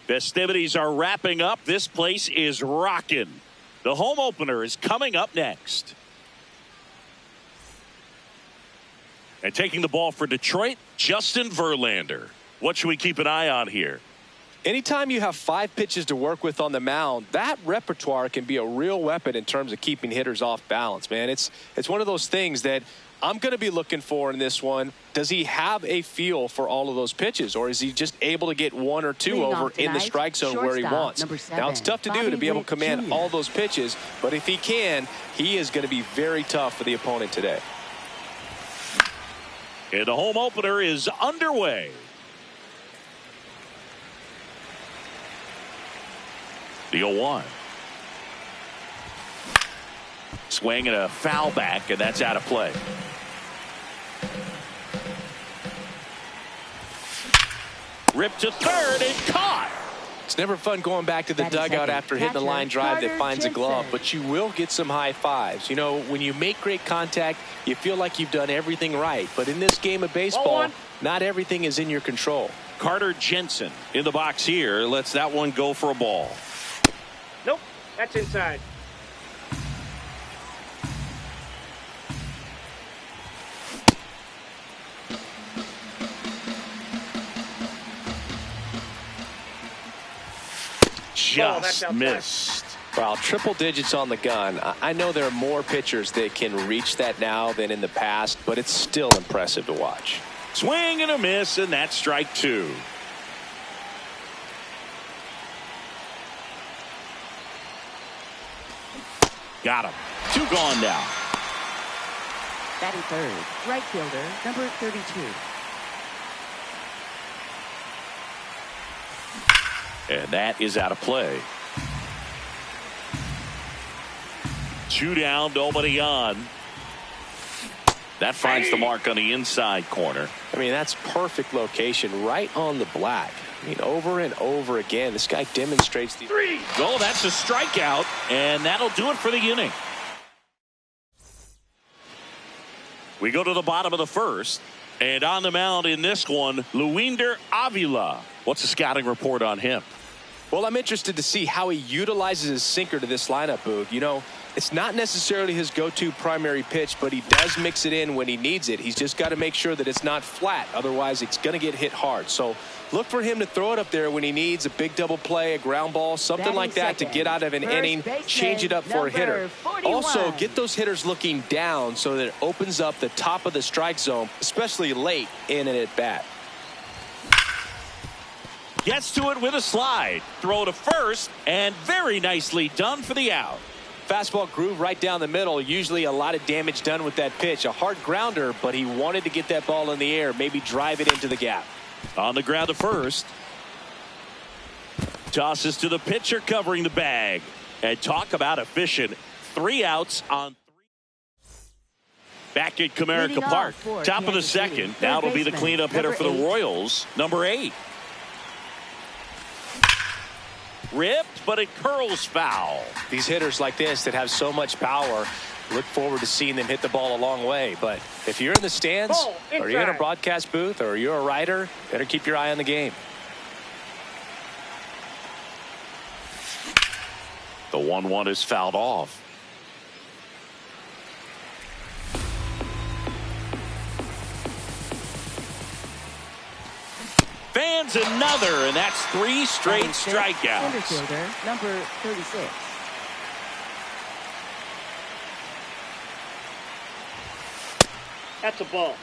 Festivities are wrapping up. This place is rocking. The home opener is coming up next. And taking the ball for Detroit, Justin Verlander. What should we keep an eye on here? Anytime you have 5 pitches to work with on the mound, that repertoire can be a real weapon in terms of keeping hitters off balance, man. It's one of those things that I'm going to be looking for in this one. Does he have a feel for all of those pitches, or is he just able to get 1 or 2 over in the strike zone where he wants? Now, it's tough to do to be able to command all those pitches, but if he can, he is going to be very tough for the opponent today. And the home opener is underway. The 0-1. Swing and a foul back, and that's out of play. Ripped to third and caught. It's never fun going back to the dugout after hitting the line drive that finds a glove, but you will get some high fives. You know, when you make great contact, you feel like you've done everything right. But in this game of baseball, not everything is in your control. Carter Jensen in the box here lets that one go for a ball. Nope, that's inside. Just missed. Well, triple digits on the gun. I know there are more pitchers that can reach that now than in the past, but it's still impressive to watch. Swing and a miss, and that's strike 2. Got him. 2 gone now. Batting third, right fielder, number 32. And that is out of play. 2 down, nobody on. That finds the mark on the inside corner. I mean, that's perfect location, right on the black. I mean, over and over again, this guy demonstrates the... 3. Oh, that's a strikeout, and that'll do it for the inning. We go to the bottom of the first, and on the mound in this one, Luinder Avila. What's the scouting report on him? Well, I'm interested to see how he utilizes his sinker to this lineup, Boog. You know, it's not necessarily his go-to primary pitch, but he does mix it in when he needs it. He's just got to make sure that it's not flat. Otherwise, it's going to get hit hard. So look for him to throw it up there when he needs a big double play, a ground ball, something like that to get out of an inning, change it up for a hitter. 41. Also, get those hitters looking down so that it opens up the top of the strike zone, especially late in an at-bat. Gets to it with a slide. Throw to first, and very nicely done for the out. Fastball groove right down the middle. Usually a lot of damage done with that pitch. A hard grounder, but he wanted to get that ball in the air, maybe drive it into the gap. On the ground to first. Tosses to the pitcher covering the bag. And talk about efficient. 3 outs on 3. Back at Comerica Park. Top of the second. Now it'll be the cleanup hitter for the Royals. Number 8. Ripped, but it curls foul. These hitters like this that have so much power, look forward to seeing them hit the ball a long way. But if you're in the stands, or you're in a broadcast booth, or you're a writer, better keep your eye on the game. The 1-1 is fouled off. Fans another, and that's 3 straight strikeouts. Center fielder, number 36. That's a ball.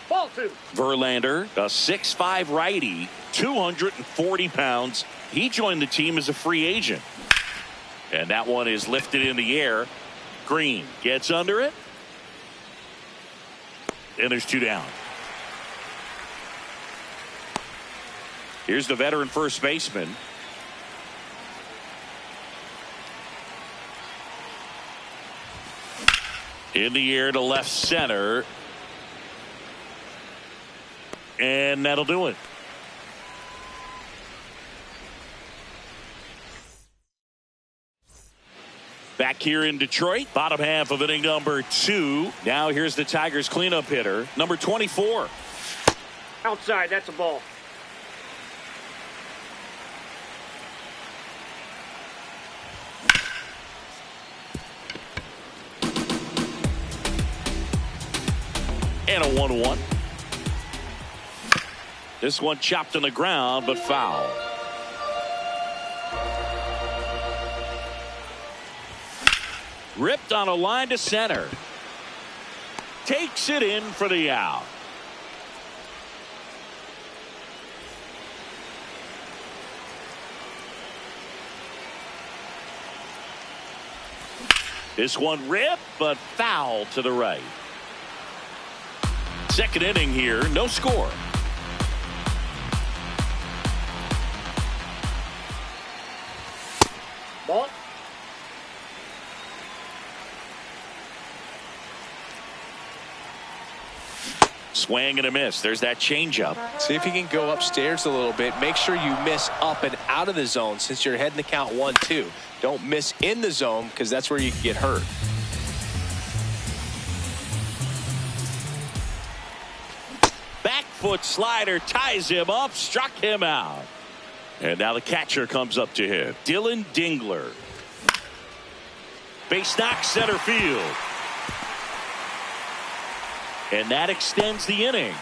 Ball 2. Verlander, a 6'5" righty, 240 pounds. He joined the team as a free agent. And that one is lifted in the air. Green gets under it. And there's 2 down. Here's the veteran first baseman. In the air to left center. And that'll do it. Back back here in Detroit. Bottom half of inning number 2. Now here's the Tigers cleanup hitter, number 24. Outside, that's a ball. And a 1-1. This one chopped on the ground, but foul. Ripped on a line to center. Takes it in for the out. This one ripped, but foul to the right. Second inning here, no score. Ball. Swing and a miss. There's that changeup. See if you can go upstairs a little bit. Make sure you miss up and out of the zone since you're heading to count 1-2. Don't miss in the zone because that's where you can get hurt. Back foot slider ties him up, struck him out. And now the catcher comes up to him. Dylan Dingler. Base knock center field. And that extends the inning.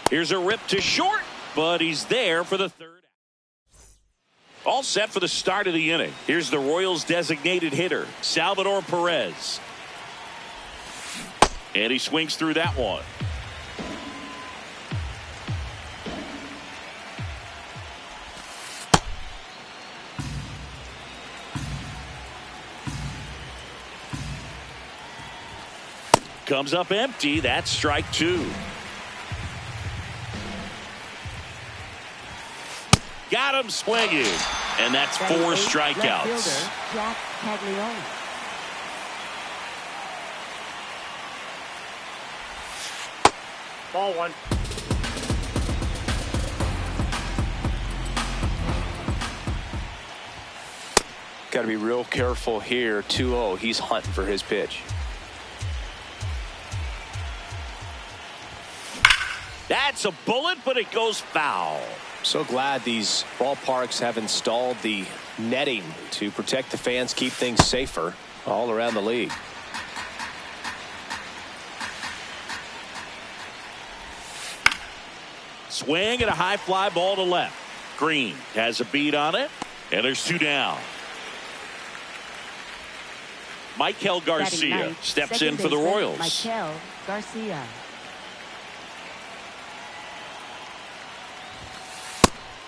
Here's a rip to short, but he's there for the third. All set for the start of the inning. Here's the Royals designated hitter, Salvador Perez. And he swings through that one. Comes up empty. That's strike 2. Got him swinging. And that's 4 strikeouts. Jack Caglione. Ball 1. Got to be real careful here. 2-0. He's hunting for his pitch. That's a bullet, but it goes foul. So glad these ballparks have installed the netting to protect the fans, keep things safer all around the league. Swing and a high fly ball to left. Green has a beat on it, and there's 2 down. Michael Garcia steps in for the Royals. Michael Garcia.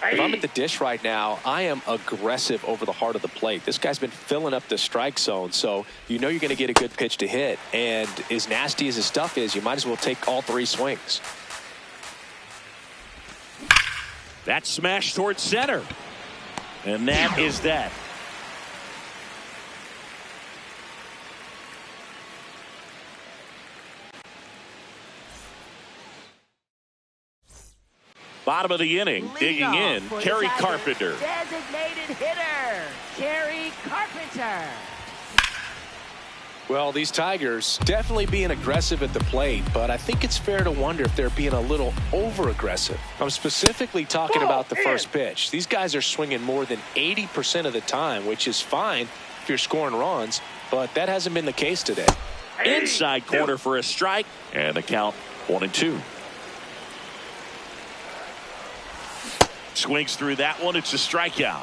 If I'm at the dish right now, I am aggressive over the heart of the plate. This guy's been filling up the strike zone, so you know you're going to get a good pitch to hit. And as nasty as his stuff is, you might as well take all 3 swings. That's smashed towards center. And that is that. Bottom of the inning, digging in, Kerry Carpenter. Designated hitter, Kerry Carpenter. Well, these Tigers definitely being aggressive at the plate, but I think it's fair to wonder if they're being a little over-aggressive. I'm specifically talking about the first pitch. These guys are swinging more than 80% of the time, which is fine if you're scoring runs, but that hasn't been the case today. Inside corner for a strike, and the count 1-2. Swings through that one. It's a strikeout.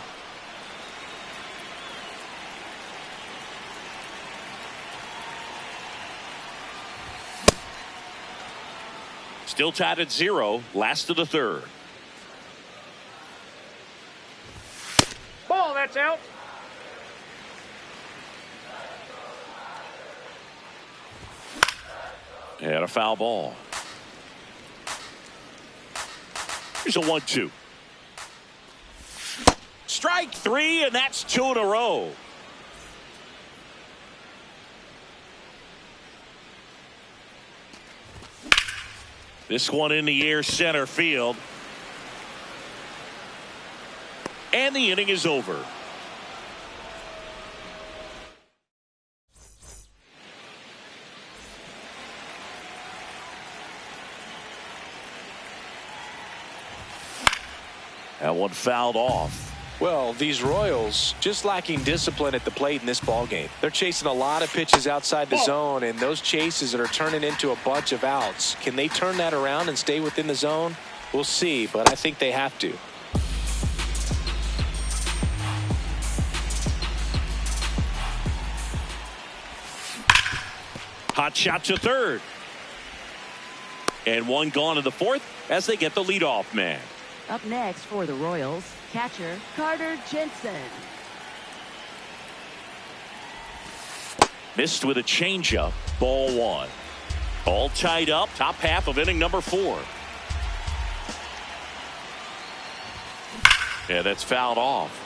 Still tied at 0. Last of the third. Ball, that's out. And a foul ball. Here's a 1-2. Strike 3, and that's 2 in a row. This one in the air, center field. And the inning is over. That one fouled off. Well, these Royals just lacking discipline at the plate in this ball game. They're chasing a lot of pitches outside the zone, and those chases are turning into a bunch of outs. Can they turn that around and stay within the zone? We'll see, but I think they have to. Hot shot to third. And one gone in the fourth as they get the leadoff man. Up next for the Royals, catcher Carter Jensen. Missed with a changeup. Ball one. All tied up. Top half of inning number 4. Yeah, that's fouled off.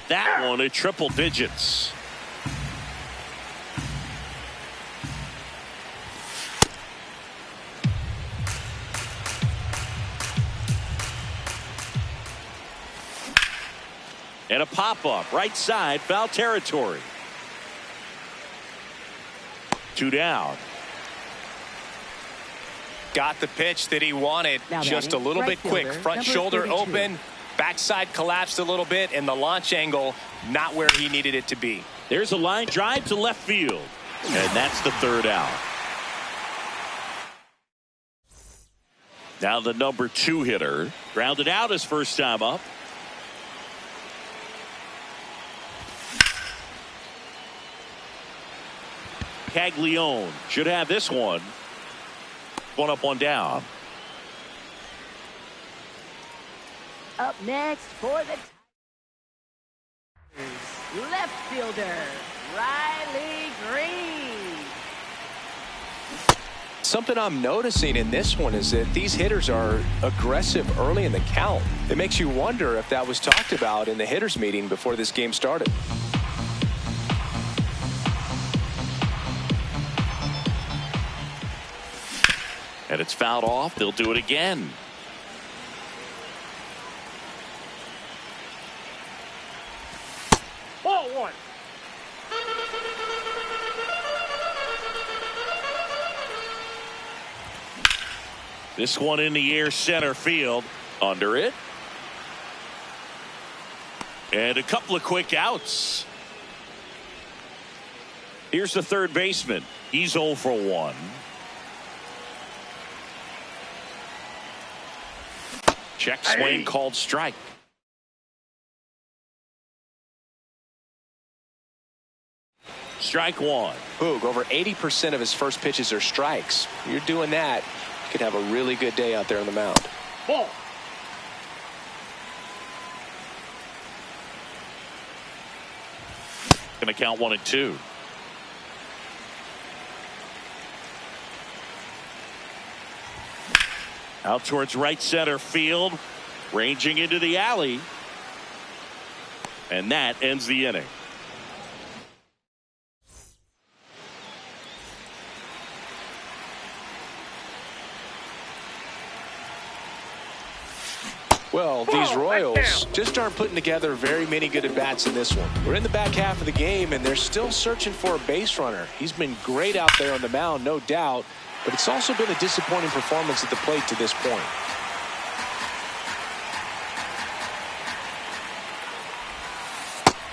That one at triple digits. And a pop-up, right side, foul territory. 2 down. Got the pitch that he wanted. Now just a little bit quick. Front shoulder 32. open. Backside collapsed a little bit, and the launch angle not where he needed it to be. There's a line drive to left field. And that's the 3rd out. Now the number 2 hitter. Grounded out his first time up. Caglione should have this one. One up, one down. Up next for the Tigers, left fielder Riley Green. Something I'm noticing in this one is that these hitters are aggressive early in the count. It makes you wonder if that was talked about in the hitters meeting before this game started. And it's fouled off. They'll do it again. Ball one. This one in the air, center field. Under it. And a couple of quick outs. Here's the third baseman. He's 0 for 1. Check swing called strike. Strike 1. Boog, over 80% of his first pitches are strikes. You're doing that, you could have a really good day out there on the mound. Ball. Going to count 1 and 2. Out towards right center field, ranging into the alley. And that ends the inning. Well, these Royals just aren't putting together very many good at-bats in this one. We're in the back half of the game, and they're still searching for a base runner. He's been great out there on the mound, no doubt, but it's also been a disappointing performance at the plate to this point.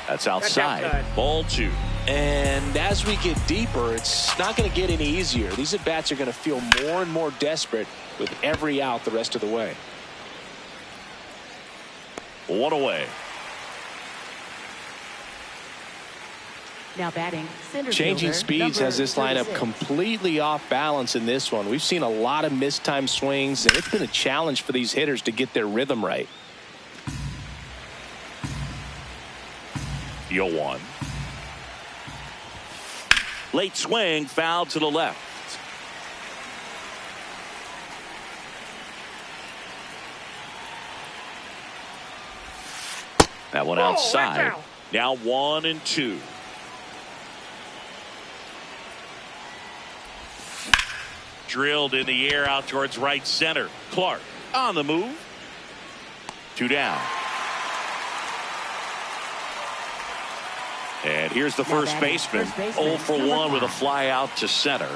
That's outside. Ball 2. And as we get deeper, it's not going to get any easier. These at-bats are going to feel more and more desperate with every out the rest of the way. 1 away. Now batting, center Changing fielder, speeds number has this lineup 36. completely off balance in this one. We've seen a lot of mistimed swings, and it's been a challenge for these hitters to get their rhythm right. 0-1. Late swing, foul to the left. That one outside. Now 1 and 2. drilled in the air out towards right center. Clark on the move. 2 down. And here's the first baseman. 0 for 1 with a fly out to center.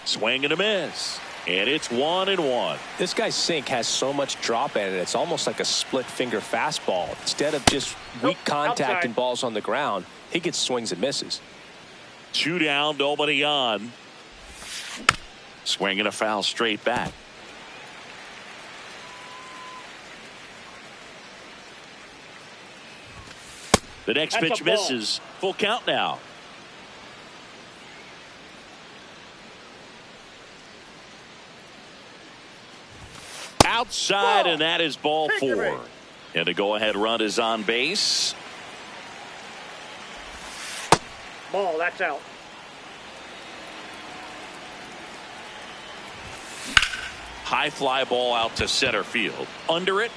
Swing and a miss. And it's 1-1. This guy's sink has so much drop at it. It's almost like a split finger fastball. Instead of just weak contact and balls on the ground, he gets swings and misses. 2 down, nobody on. Swing and a foul straight back. The next pitch misses. Full count now. Outside, and that is ball 4. And the go-ahead run is on base. Ball, that's out. High fly ball out to center field. Under it.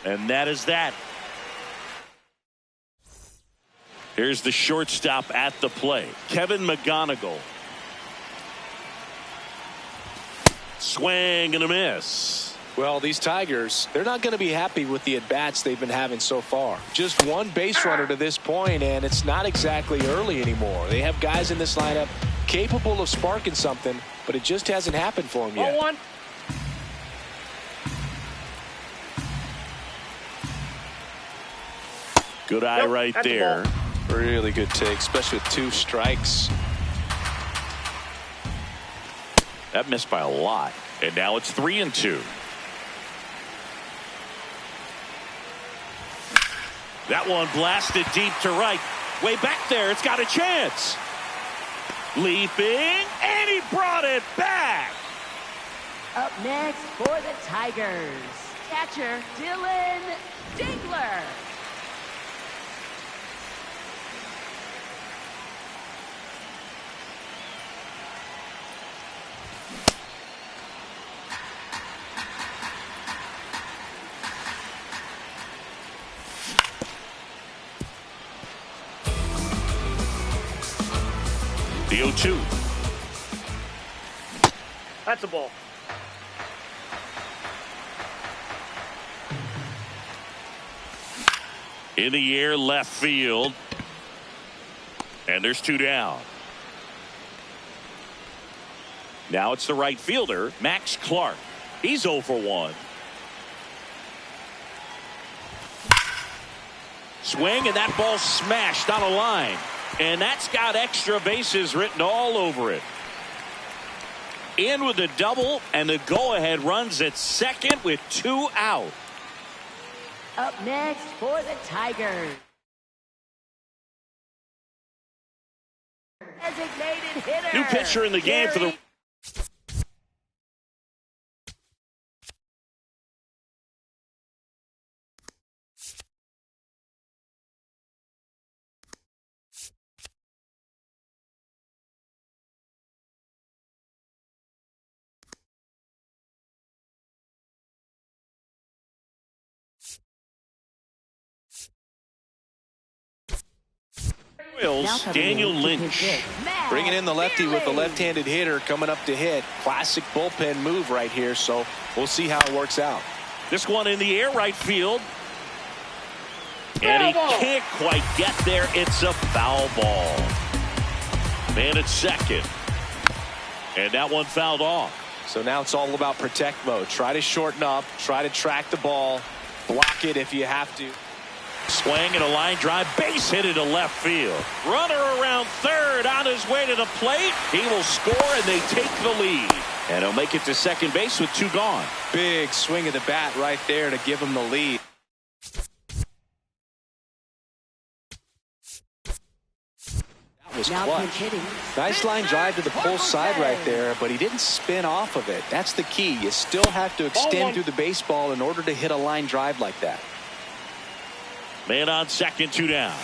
And that is that. Here's the shortstop at the plate, Kevin McGonigal. Swing and a miss. Well, these Tigers, they're not going to be happy with the at-bats they've been having so far. Just one base runner to this point, and it's not exactly early anymore. They have guys in this lineup capable of sparking something, but it just hasn't happened for them yet. 0-1. Good eye right there. Really good take, especially with 2 strikes. That missed by a lot. And now it's 3-2. That one blasted deep to right. Way back there. It's got a chance. Leaping. And he brought it back. Up next for the Tigers, catcher Dylan Dingler. The 0-2. That's a ball. In the air, left field. And there's 2 down. Now it's the right fielder, Max Clark. He's 0 for 1. Swing, and that ball smashed on a line. And that's got extra bases written all over it. In with the double, and the go-ahead runs at second with 2 out. Up next for the Tigers, designated hitter. New pitcher in the game for the... Daniel Lynch. Bringing in the lefty with the left-handed hitter coming up to hit. Classic bullpen move right here, so we'll see how it works out. This one in the air, right field. And he can't quite get there. It's a foul ball. Man at second. And that one fouled off. So now it's all about protect mode. Try to shorten up. Try to track the ball. Block it if you have to. Swing and a line drive, base hit into left field. Runner around third on his way to the plate. He will score, and they take the lead. And he'll make it to second base with 2 gone. Big swing of the bat right there to give him the lead. That was clutch. Nice line drive to the pull side right there, but he didn't spin off of it. That's the key. You still have to extend through the baseball in order to hit a line drive like that. Man on second, 2 down.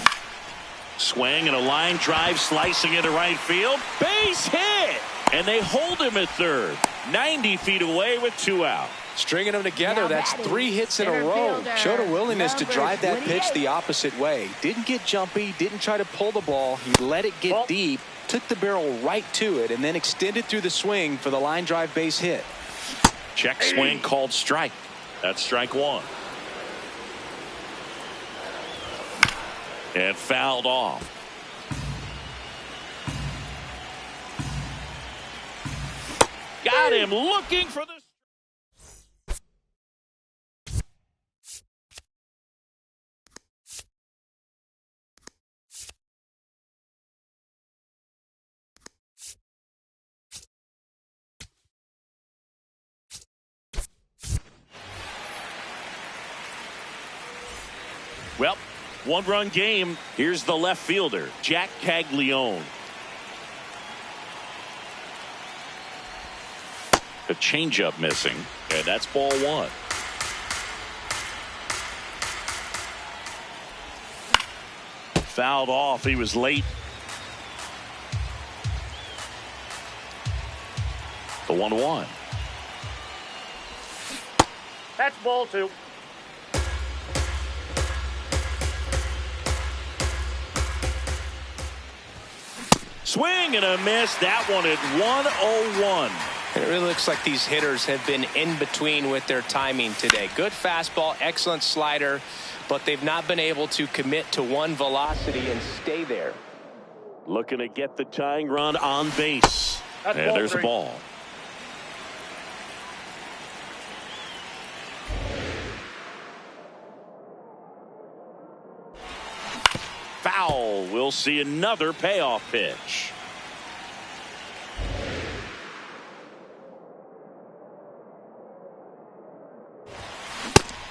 Swing and a line drive slicing into right field. Base hit! And they hold him at third. 90 feet away with 2 out. Stringing them together, Now that's batting, 3 hits in a center row. fielder, Showed a willingness to number drive that pitch 28. the opposite way. Didn't get jumpy, didn't try to pull the ball. He let it get deep, took the barrel right to it, and then extended through the swing for the line drive base hit. Check swing called strike. That's strike 1. And fouled off. Got him looking for the. Well, 1-run game. Here's the left fielder, Jack Caglione. A changeup missing, and that's ball 1. Fouled off. He was late. The 1-1. That's ball 2. Swing and a miss. That one at 101. It really looks like these hitters have been in between with their timing today. Good fastball, excellent slider, but they've not been able to commit to one velocity and stay there. Looking to get the tying run on base. That's And ball there's 3. a ball. Foul. We'll see another payoff pitch.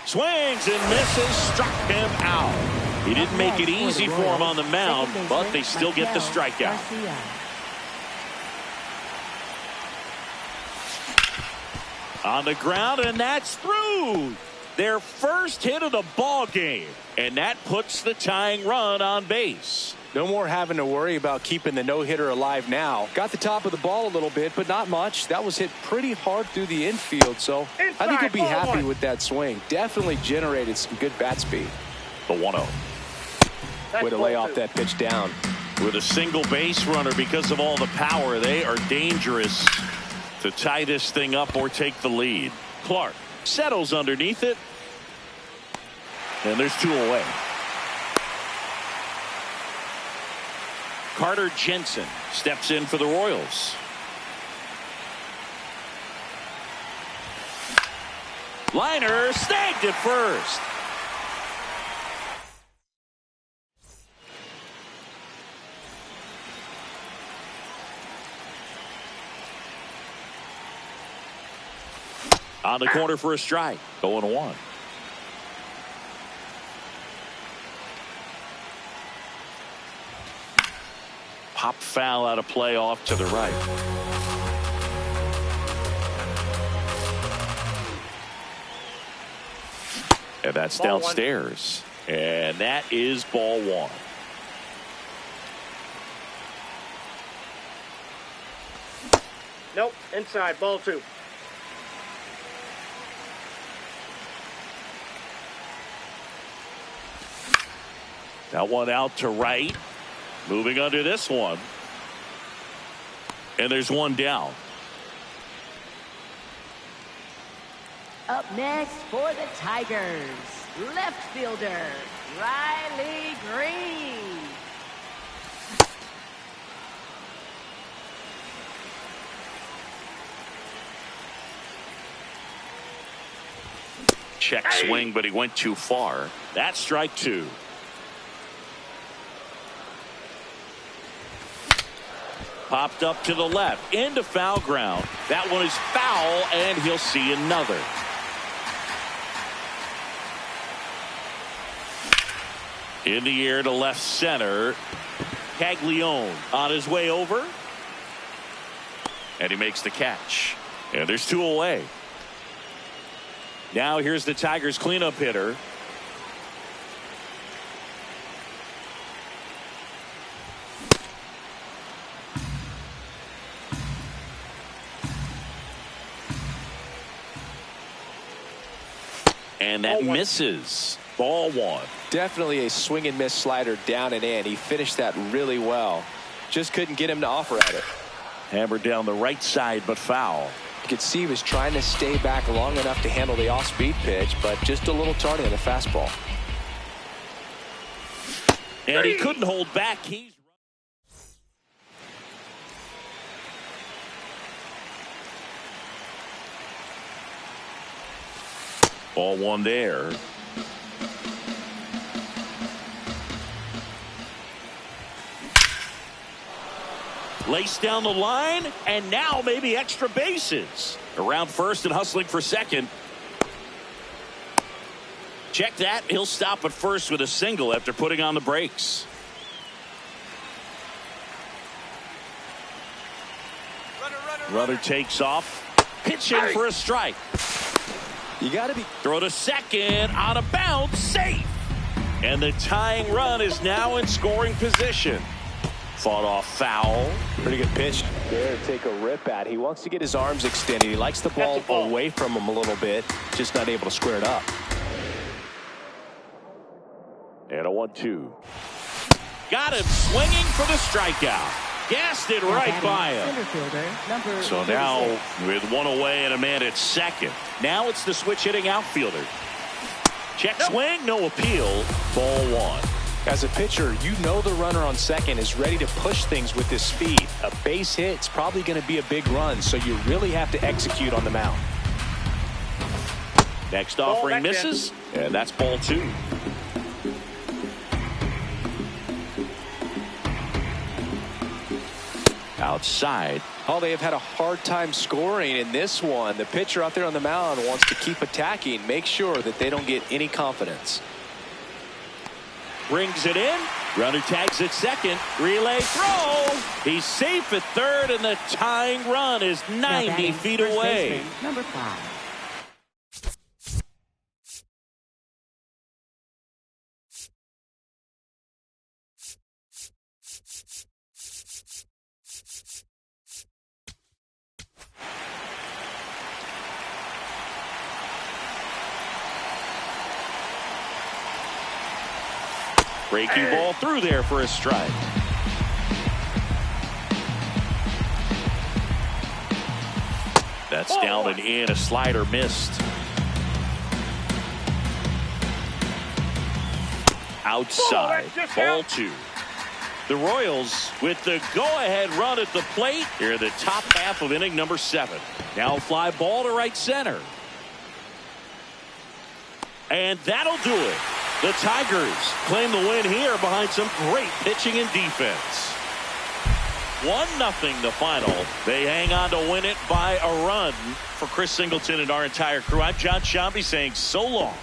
Swings and misses, struck him out. He didn't make it easy for him on the mound, but they still get the strikeout. On the ground, and that's through. Their first hit of the ball game, and that puts the tying run on base. No more having to worry about keeping the no-hitter alive now. Got the top of the ball a little bit, but not much. That was hit pretty hard through the infield, so I think he'll be happy with that swing. Definitely generated some good bat speed. The 1-0. Way to lay off that pitch down. With a single base runner, because of all the power, they are dangerous to tie this thing up or take the lead. Clark settles underneath it, and there's 2 away. Carter Jensen steps in for the Royals. Liner snagged at first. On the corner for a strike. 0-1. Pop foul out of play off to the right. And that's Ball downstairs. 1. And that is ball 1. Nope, inside, ball 2. That one out to right. Moving under this one. And there's one down. Up next for the Tigers, left fielder, Riley Green. Check swing, but he went too far. That's strike 2. Popped up to the left into foul ground. That one is foul, and he'll see another. In the air to left center. Caglione on his way over. And he makes the catch. And there's 2 away. Now here's the Tigers cleanup hitter. And that misses. Ball one. Definitely a swing and miss slider down and in. He finished that really well. Just couldn't get him to offer at it. Hammered down the right side, but foul. You could see he was trying to stay back long enough to handle the off-speed pitch, but just a little tardy on the fastball. And he couldn't hold back. He's ball one there. Laced down the line, and now maybe extra bases. Around first and hustling for second. Check that. He'll stop at first with a single after putting on the brakes. Runner takes off. Pitching for a strike. You got to be. Throw to second on a bounce. Safe. And the tying run is now in scoring position. Fought off foul. Pretty good pitch there to take a rip at. He wants to get his arms extended. He likes the ball away from him a little bit. Just not able to square it up. And a 1-2. Got him swinging for the strikeout. Gassed it right by him. So now with one away and a man at second. Now it's the switch hitting outfielder. Check swing, no appeal. Ball one. As a pitcher, you know the runner on second is ready to push things with his speed. A base hit's probably going to be a big run, so you really have to execute on the mound. Next offering misses, and that's ball two. Outside. Oh, they have had a hard time scoring in this one. The pitcher out there on the mound wants to keep attacking, make sure that they don't get any confidence. Brings it in. Runner tags at second. Relay throw. He's safe at third, and the tying run is 90 feet away. Number 5. Breaking ball through there for a strike. That's down and in. A slider missed. Outside. Ball two. The Royals with the go-ahead run at the plate here in the top half of inning number 7. Now fly ball to right center. And that'll do it. The Tigers claim the win here behind some great pitching and defense. 1-0 the final. They hang on to win it by a run. For Chris Singleton and our entire crew, I'm John Shambi saying so long.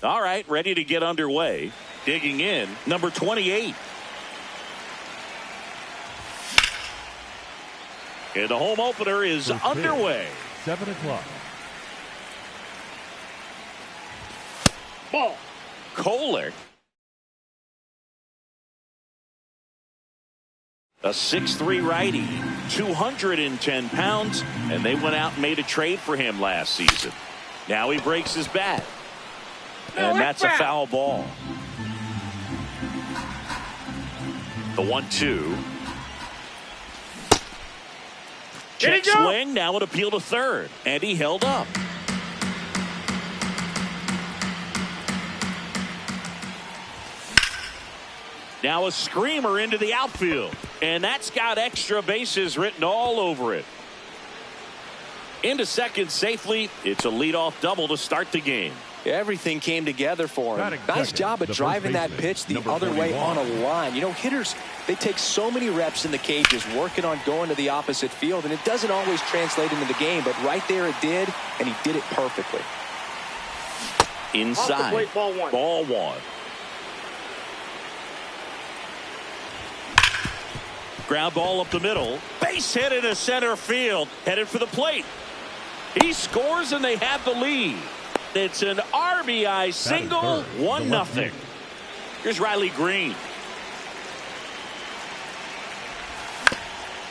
All right, ready to get underway. Digging in, number 28. And the home opener is underway. 7 o'clock. Ball. Kohler. A 6'3" righty, 210 pounds, and they went out and made a trade for him last season. Now he breaks his bat. And that's a foul ball. The 1-2. Check swing, now an appeal to third, and he held up. Now a screamer into the outfield, and that's got extra bases written all over it. Into second safely. It's a leadoff double to start the game. Everything came together for him. Nice job of driving that pitch the other way on a line. You know, hitters, they take so many reps in the cages working on going to the opposite field, and it doesn't always translate into the game, but right there it did, and he did it perfectly. Inside. Off the plate, ball one. Ball one. Ground ball up the middle. Base hit into center field. Headed for the plate. He scores and they have the lead. It's an RBI single, 1-0. Here's Riley Green.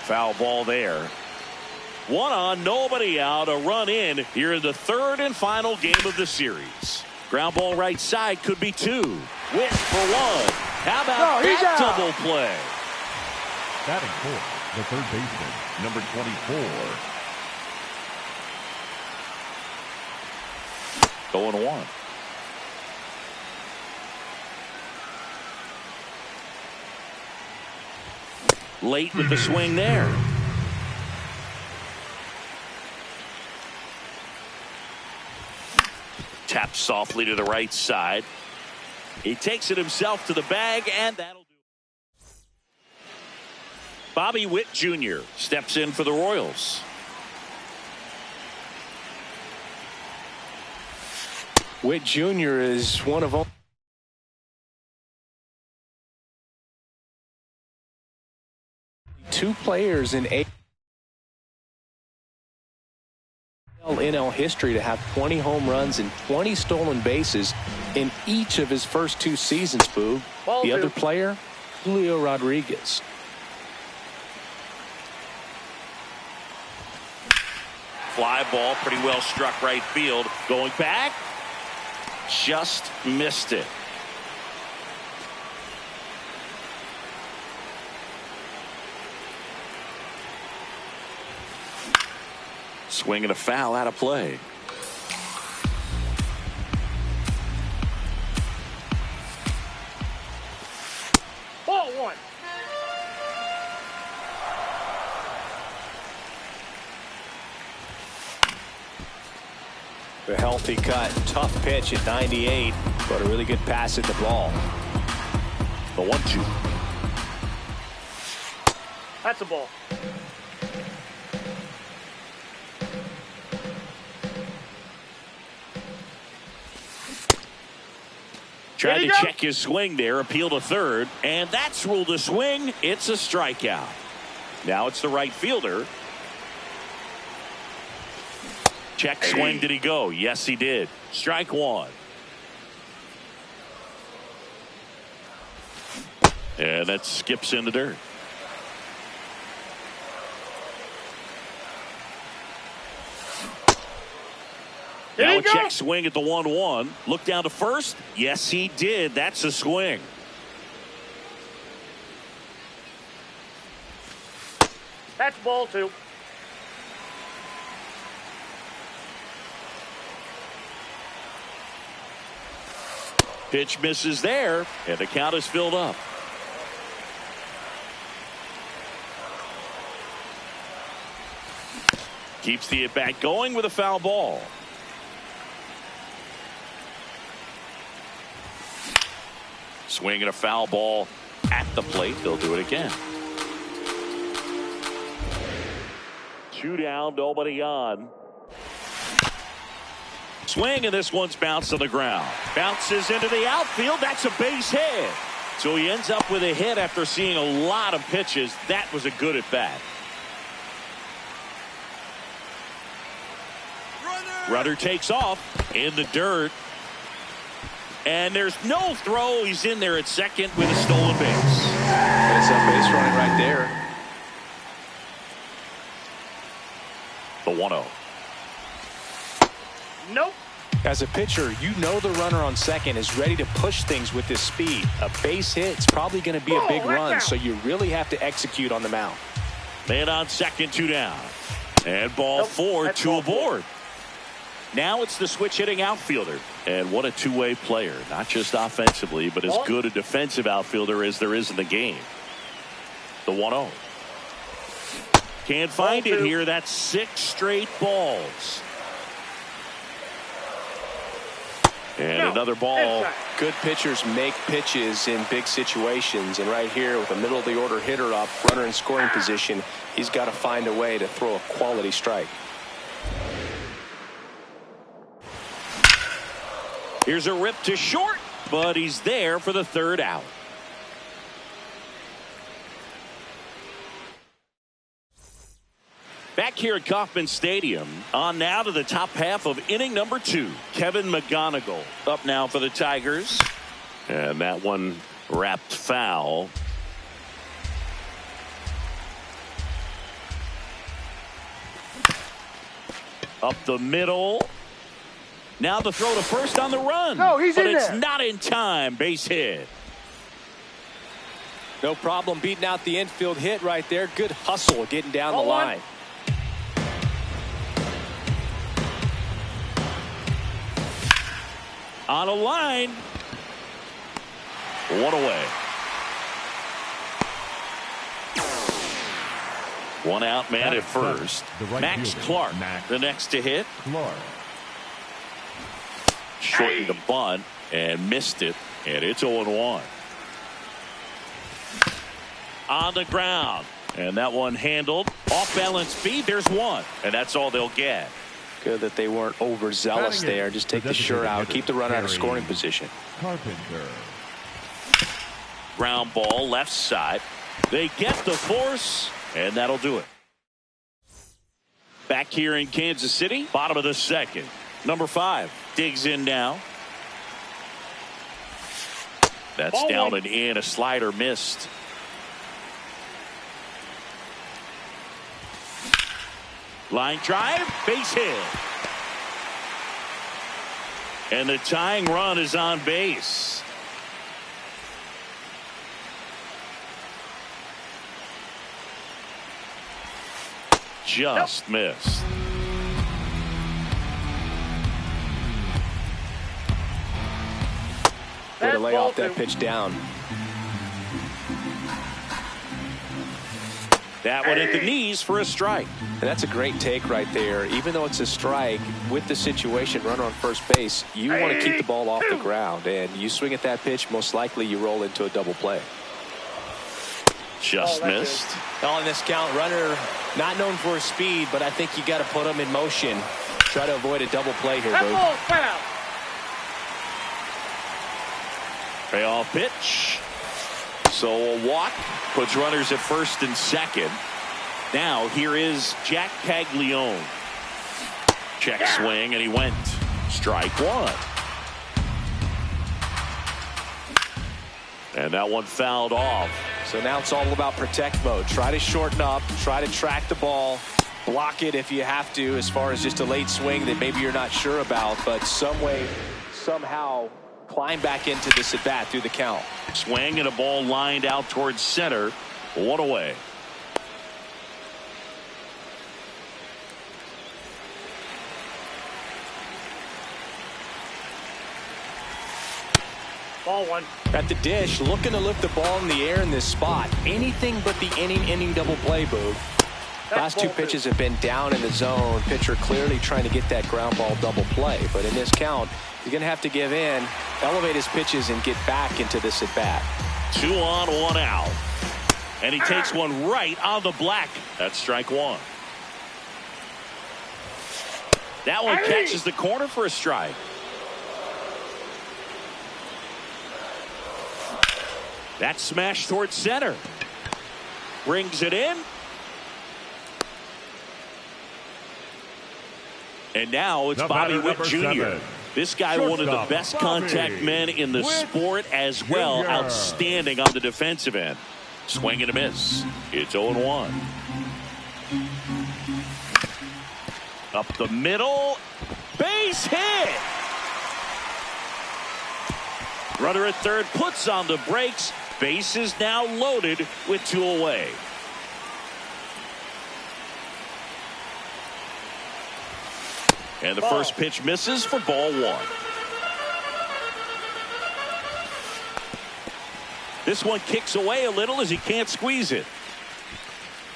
Foul ball there. 1 on, nobody out, a run in here in the third and final game of the series. Ground ball right side, could be 2. Witt for 1. How about that double play? Batting fourth, the third baseman, number 24. 0-1. Late with the swing there. Taps softly to the right side. He takes it himself to the bag, and that'll do it. Bobby Witt Jr. steps in for the Royals. Witt Jr. is one of only 2 players in NL history to have 20 home runs and 20 stolen bases in each of his first 2 seasons, Boo. The other player, Julio Rodriguez. Fly ball, pretty well struck right field. Going back. Just missed it. Swing and a foul out of play. Ball 1. A healthy cut, tough pitch at 98, but a really good pass at the ball. The 1-2. That's a ball. Tried to check his swing there, appeal to third, and that's ruled a swing. It's a strikeout. Now it's the right fielder. Check swing, did he go? Yes, he did. Strike 1. And that skips in the dirt. Now a check swing at the 1-1. Look down to first. Yes, he did. That's a swing. That's ball 2. Pitch misses there, and the count is filled up. Keeps the at-bat going with a foul ball. Swing and a foul ball at the plate. They'll do it again. 2 down, nobody on. Swing, and this one's bounced on the ground. Bounces into the outfield. That's a base hit. So he ends up with a hit after seeing a lot of pitches. That was a good at bat. Runner takes off in the dirt. And there's no throw. He's in there at second with a stolen base. That's a base running right there. The 1-0. Nope. As a pitcher, you know the runner on second is ready to push things with his speed. A base hit is probably going to be a big run, so you really have to execute on the mound. Man on second, 2 down. And ball 4, 2 aboard. Now it's the switch hitting outfielder. And what a two-way player. Not just offensively, but as good a defensive outfielder as there is in the game. The 1-0. Can't find it here. That's 6 straight balls. And another ball. Good pitchers make pitches in big situations. And right here with a middle of the order hitter up, runner in scoring position, he's got to find a way to throw a quality strike. Here's a rip to short, but he's there for the 3rd out. Back here at Kauffman Stadium, on now to the top half of inning number 2. Kevin McGonigal up now for the Tigers. And that one wrapped foul. Up the middle. Now the throw to first on the run. No, he's but in it's there. not in time. Base hit. No problem beating out the infield hit right there. Good hustle getting down the line. On a line. 1 away. 1 out, man at first. Max Clark, the next to hit. Shortened the bunt and missed it, and it's 0-1. On the ground, and that one handled. Off balance speed, there's 1, and that's all they'll get. Good that they weren't overzealous there. Just take the sure out, keep the runner out of scoring position. Carpenter. Ground ball left side. They get the force, and that'll do it. Back here in Kansas City, bottom of the 2nd. Number 5 digs in now. That's Ball down one. and in. A slider missed. Line drive, base hit. And the tying run is on base. Just missed. Way to lay off that pitch down. That one at the knees for a strike. And that's a great take right there. Even though it's a strike, with the situation, runner on first base, you want to keep the ball off the ground. And you swing at that pitch, most likely you roll into a double play. Just missed. Well, in this count, runner not known for his speed, but I think you got to put him in motion. Try to avoid a double play here, That Boo. ball's foul. Payoff pitch. So a walk puts runners at first and second. Now here is Jack Caglione. Check swing, and he went. Strike 1. And that one fouled off. So now it's all about protect mode. Try to shorten up, try to track the ball, block it if you have to, as far as just a late swing that maybe you're not sure about, but some way, somehow climb back into this at bat through the count. Swing and a ball lined out towards center. 1 away. Ball 1. At the dish, looking to lift the ball in the air in this spot. Anything but the inning double play, Boo. Last 2 pitches have been down in the zone. Pitcher clearly trying to get that ground ball double play. But in this count, he's going to have to give in, elevate his pitches, and get back into this at bat. 2 on, 1 out. And he takes one right on the black. That's strike 1. That one catches the corner for a strike. That smash towards center. Brings it in. And now it's Bobby Witt Jr. This guy, one of the best contact men in the sport as well. Outstanding on the defensive end. Swing and a miss. It's 0-1. Up the middle. Base hit. Runner at third puts on the brakes. Base is now loaded with 2 away. And the first pitch misses for ball 1. This one kicks away a little as he can't squeeze it.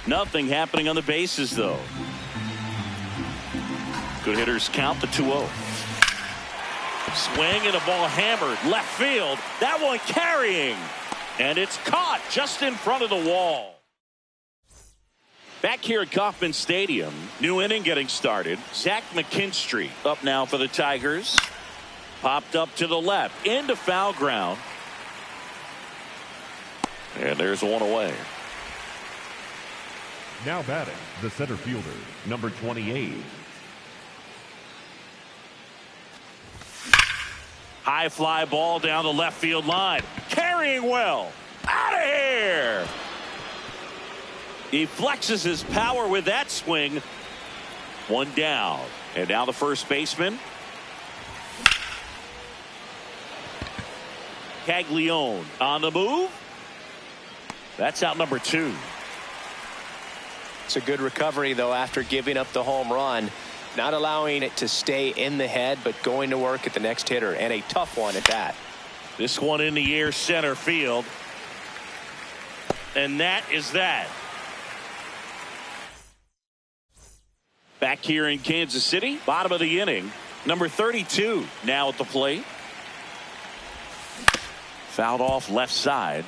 Nothing happening on the bases, though. Good hitters count the 2-0. Swing and a ball hammered left field. That one carrying. And it's caught just in front of the wall. Back here at Kauffman Stadium, new inning getting started. Zach McKinstry up now for the Tigers. Popped up to the left into foul ground. And there's 1 away. Now batting, the center fielder, number 28. High fly ball down the left field line. Carrying well. Out of here. He flexes his power with that swing. 1 down. And now the first baseman. Caglione on the move. That's out number 2. It's a good recovery, though, after giving up the home run. Not allowing it to stay in the head, but going to work at the next hitter, and a tough one at that. This one in the air center field. And that is that. Back here in Kansas City, bottom of the inning, number 32 now at the plate. Fouled off left side.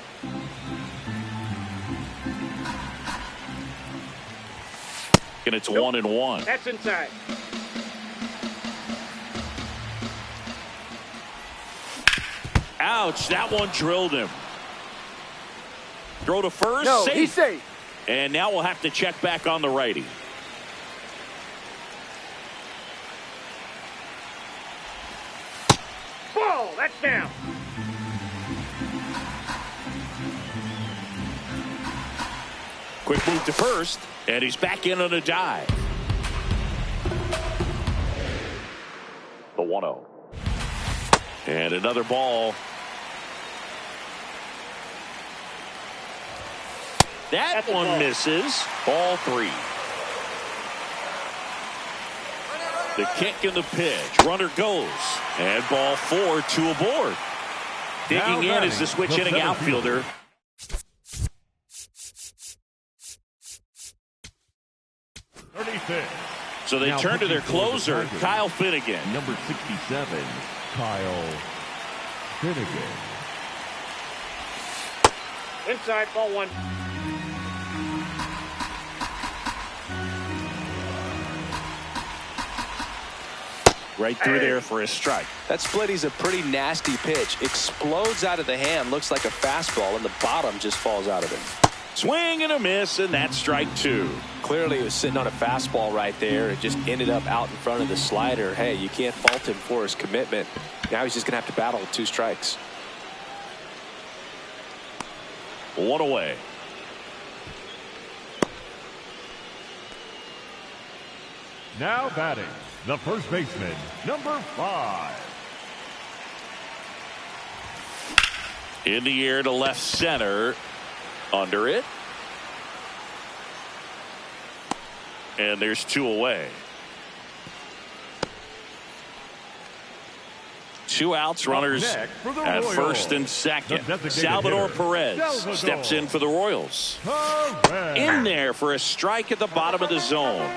And it's 1-1. That's inside. Ouch, that one drilled him. Throw to first. No, safe. he's safe. And now we'll have to check back on the righty. Ball, that's down. Quick move to first, and he's back in on a dive. The 1-0. And another ball. That one misses. Ball 3. The kick and the pitch. Runner goes. And ball 4, 2 aboard. Digging in is the switch hitting outfielder. So they turn to their closer, Kyle Finnegan. Number 67, Kyle Finnegan. Inside, ball 1. Right through there for a strike. That splitty's a pretty nasty pitch. Explodes out of the hand, looks like a fastball, and the bottom just falls out of it. Swing and a miss, and that's strike 2. Clearly, it was sitting on a fastball right there. It just ended up out in front of the slider. Hey, you can't fault him for his commitment. Now he's just going to have to battle with 2 strikes. 1 away. Now batting, the first baseman, number 5. In the air to left center. Under it. And there's 2 away. 2 outs, runners at first and second. Salvador Perez steps in for the Royals. In there for a strike at the bottom of the zone.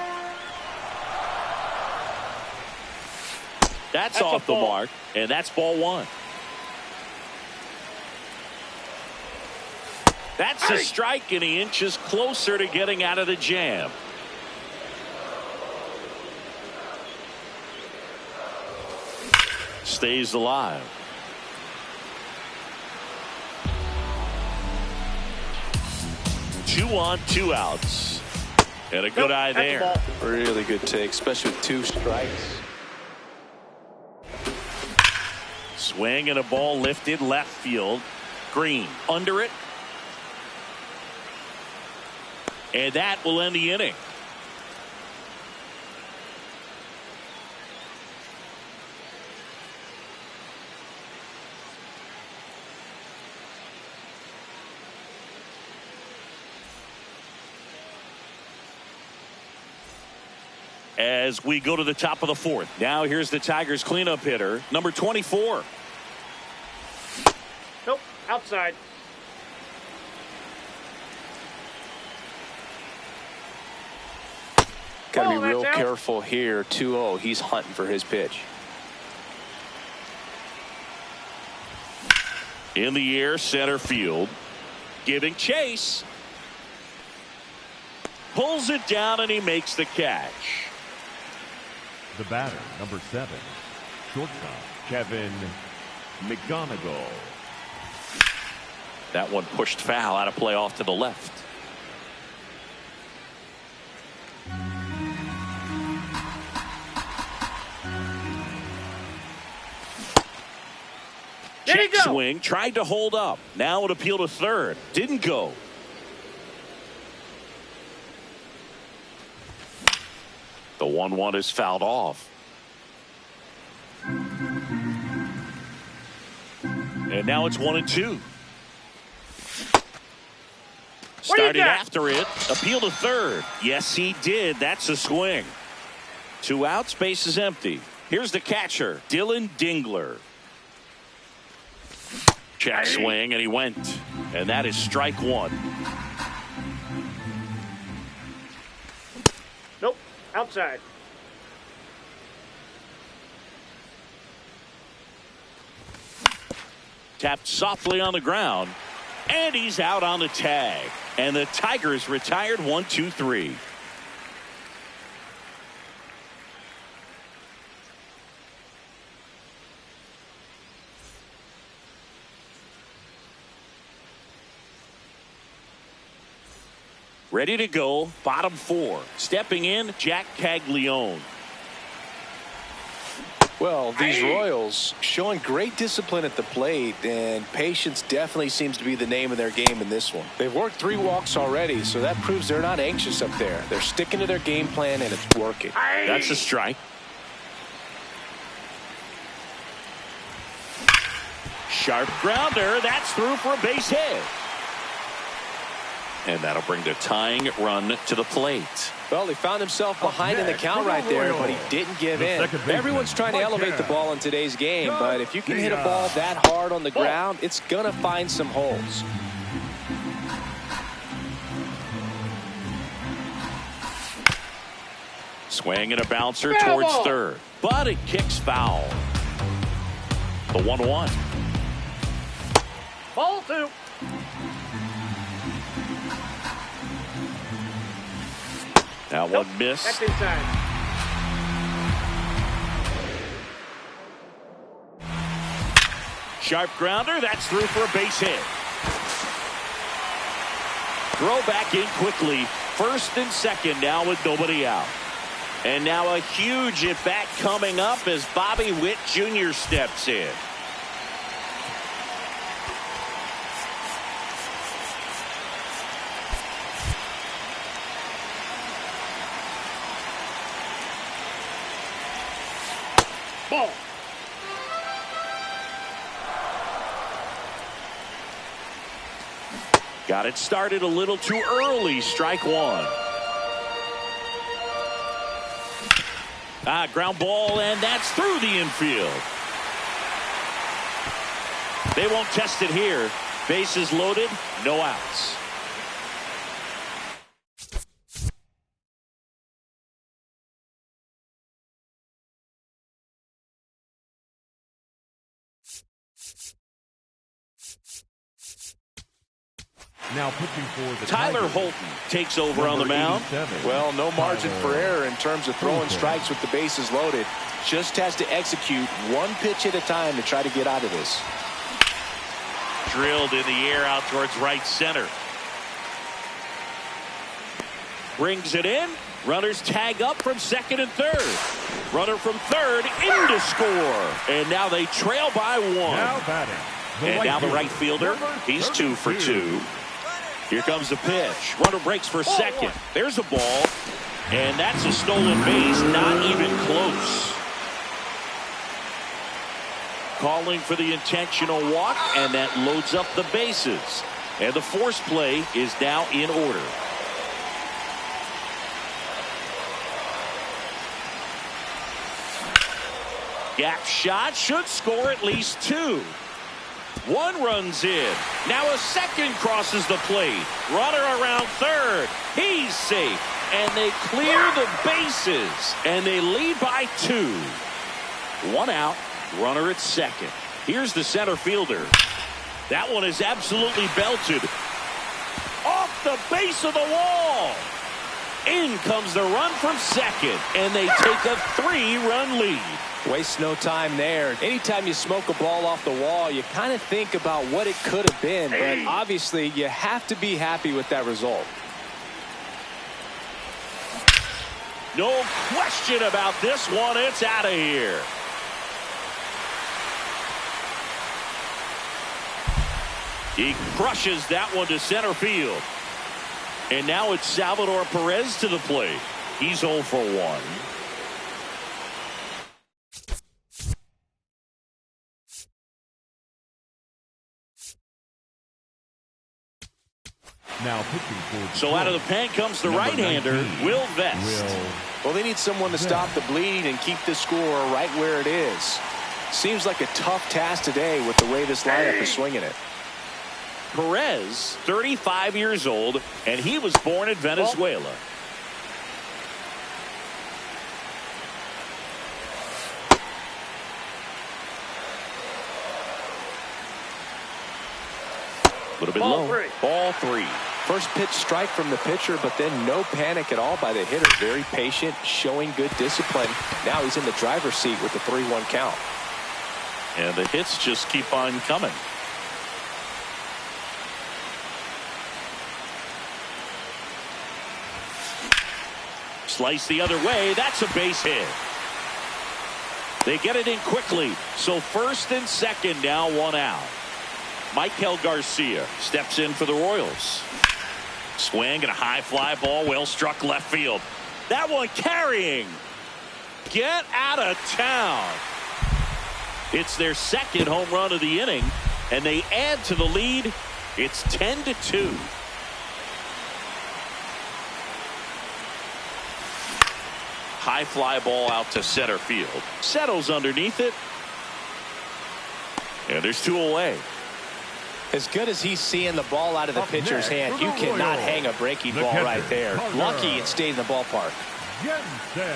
That's off the mark, and that's ball 1. That's a strike, and he inches closer to getting out of the jam. stays alive. Two on, two outs. And a good eye there. Really good take, especially with 2 strikes. Swing and a ball lifted left field. Green under it. And that will end the inning. As we go to the top of the 4th. Now here's the Tigers cleanup hitter, number 24. Nope, outside. Got to be real that's out. careful here. 2-0. He's hunting for his pitch. In the air, center field. Giving chase. Pulls it down and he makes the catch. The batter, number 7, shortstop, Kevin McGonigal. That one pushed foul out of play off to the left. Check swing, tried to hold up. Now an appeal to third. Didn't go. The 1-1 is fouled off. And now it's 1-2. Started after it. Appeal to third. Yes, he did. That's a swing. 2 outs. Base is empty. Here's the catcher, Dylan Dingler. Check swing, and he went. And that is strike 1. Nope, outside. Tapped softly on the ground, and he's out on the tag. And the Tigers retired 1-2-3. Ready to go, bottom 4. Stepping in, Jack Caglione. Well, these Royals showing great discipline at the plate, and patience definitely seems to be the name of their game in this one. They've worked 3 walks already, so that proves they're not anxious up there. They're sticking to their game plan, and it's working. That's a strike. Sharp grounder. That's through for a base hit. And that'll bring the tying run to the plate. Well, he found himself behind in the count right there, but he didn't give in. Everyone's trying to elevate the ball in today's game, but if you can hit a ball that hard on the ground, it's going to find some holes. Swing and a bouncer towards third, but it kicks foul. The 1-1. Ball 2. Now one miss. That's inside. Sharp grounder. That's through for a base hit. Throw back in quickly. First and second now with nobody out. And now a huge at-bat coming up as Bobby Witt Jr. steps in. Ball. Got it started a little too early. Strike 1. Ground ball, and that's through the infield. They won't test it here. Bases loaded, no outs. Now pitching for the Tyler Tigers, Holton takes over on the mound. 87, Well, no margin for Tyler error in terms of throwing strikes with the bases loaded. Just has to execute one pitch at a time to try to get out of this. Drilled in the air out towards right center. Brings it in. Runners tag up from second and third. Runner from third in to score. And now they trail by one. Now batting. And now the right fielder, he's 2 for 2. Here comes the pitch. Runner breaks for second. There's a ball. And that's a stolen base, not even close. Calling for the intentional walk, and that loads up the bases. And the force play is now in order. Gap shot should score at least 2. One runs in. Now a second crosses the plate. Runner around third. He's safe. And they clear the bases. And they lead by 2. 1 out. Runner at second. Here's the center fielder. That one is absolutely belted. Off the base of the wall. In comes the run from second. And they take a 3-run lead. Waste no time there. Anytime you smoke a ball off the wall, you kind of think about what it could have been. But obviously, you have to be happy with that result. No question about this one. It's out of here. He crushes that one to center field. And now it's Salvador Perez to the plate. He's 0 for 1. Now pitching for So out of the pen comes the right-hander, 19, Will Vest. Well, they need someone to stop the bleed and keep the score right where it is. Seems like a tough task today with the way this lineup is swinging it. Perez, 35 years old, and he was born in Venezuela. A little bit Ball low. 3. Ball 3. First pitch strike from the pitcher, but then no panic at all by the hitter. Very patient, showing good discipline. Now he's in the driver's seat with the 3-1 count. And the hits just keep on coming. Slice the other way. That's a base hit. They get it in quickly. So first and second, now 1 out. Michael Garcia steps in for the Royals. Swing and a high fly ball, well struck left field. That one carrying. Get out of town. It's their second home run of the inning, and they add to the lead. It's 10-2. High fly ball out to center field. Settles underneath it. And there's 2 away. As good as he's seeing the ball out of the pitcher's hand, you cannot hang a breaking ball right there. Lucky it stayed in the ballpark. Jensen.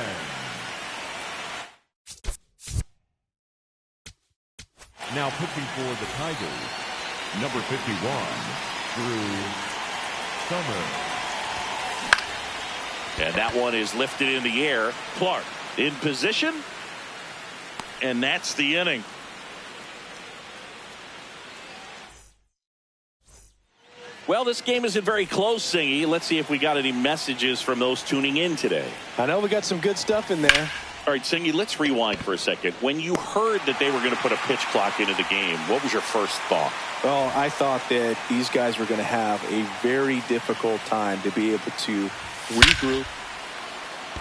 Now pitching for the Tigers, number 51, Drew Summers. And that one is lifted in the air. Clark in position. And that's the inning. Well, this game isn't very close, Singy. Let's see if we got any messages from those tuning in today. I know we got some good stuff in there. All right, Singy, let's rewind for a second. When you heard that they were going to put a pitch clock into the game, what was your first thought? Well, I thought that these guys were going to have a very difficult time to be able to regroup.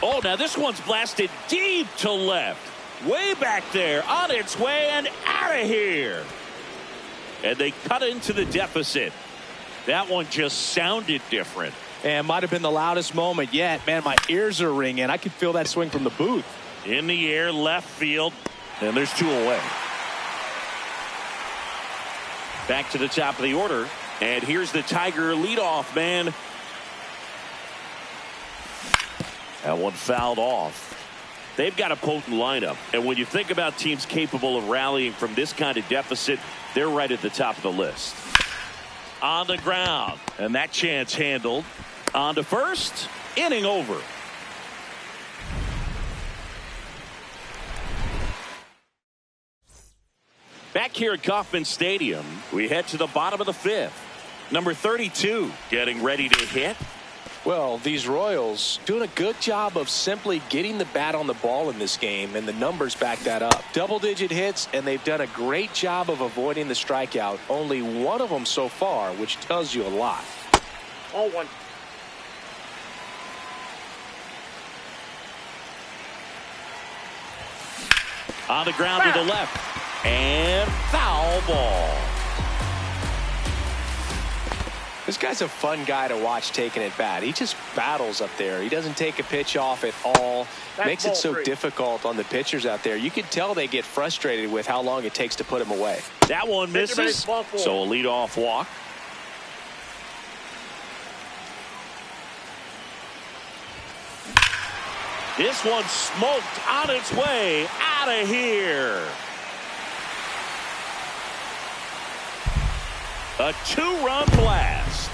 Oh, now this one's blasted deep to left. Way back there, on its way and out of here. And they cut into the deficit. That one just sounded different. And might have been the loudest moment yet. Man, my ears are ringing. I could feel that swing from the booth. In the air, left field. And there's 2 away. Back to the top of the order. And here's the Tiger leadoff man. That one fouled off. They've got a potent lineup. And when you think about teams capable of rallying from this kind of deficit, they're right at the top of the list. on the ground. And that chance handled. On to first. Inning over. Back here at Kauffman Stadium, we head to the bottom of the fifth. Number 32 getting ready to hit. Well, these Royals doing a good job of simply getting the bat on the ball in this game, and the numbers back that up. Double-digit hits, and they've done a great job of avoiding the strikeout. Only one of them so far, which tells you a lot. All one. On the ground to the left. And foul ball. This guy's a fun guy to watch taking at bat. He just battles up there. He doesn't take a pitch off at all. Makes it so difficult on the pitchers out there. You can tell they get frustrated with how long it takes to put him away. That one misses. So a leadoff walk. This one smoked on its way out of here. A two-run blast.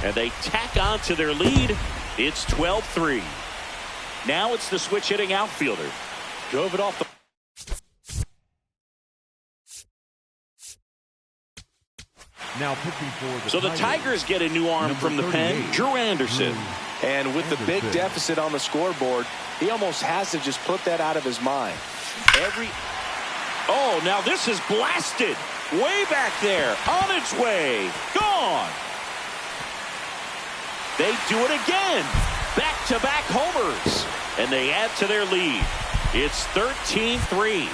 And they tack on to their lead. It's 12-3. Now it's the switch hitting outfielder. Drove it off the... Now pitching for the So the Tigers get a new arm from the pen, Drew Anderson. And with the big deficit on the scoreboard, he almost has to just put that out of his mind. Oh, now this is blasted. Way back there. On its way. Gone. They do it again. Back-to-back homers. And they add to their lead. It's 13-3.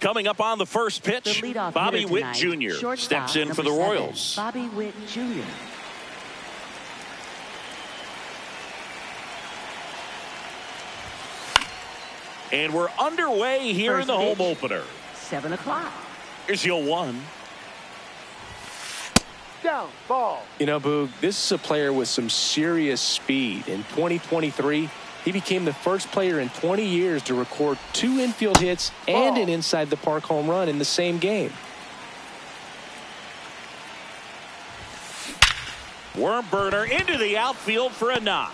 Coming up on the first pitch, Bobby Witt Jr. steps in for the Royals. Bobby Witt Jr. And we're underway here in the home opener. 7 o'clock. Here's your 1. Down, ball. You know, Boog, this is a player with some serious speed. In 2023, he became the first player in 20 years to record 2 infield hits and an inside-the-park home run in the same game. Worm burner into the outfield for a knock.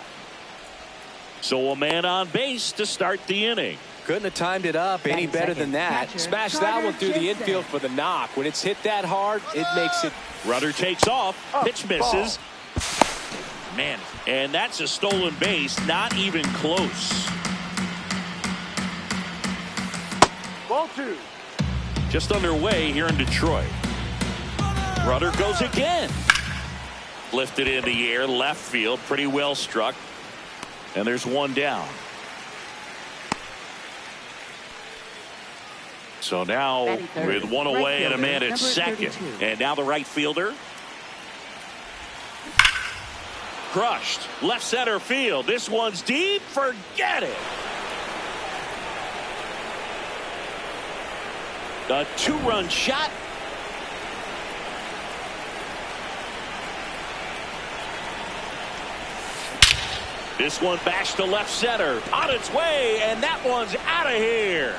So a man on base to start the inning. Couldn't have timed it up any better than that. Smash that one through the infield for the knock. When it's hit that hard, it makes it. Rudder takes off. Pitch misses. Man, and that's a stolen base. Not even close. Ball 2. Just underway here in Detroit. Rudder goes again. Lifted in the air, left field, pretty well struck. And there's one down. So now with one away and a man at second. And now the right fielder. Crushed. Left center field. This one's deep. Forget it. A two-run shot. This one bashed to left center. On its way, and that one's out of here.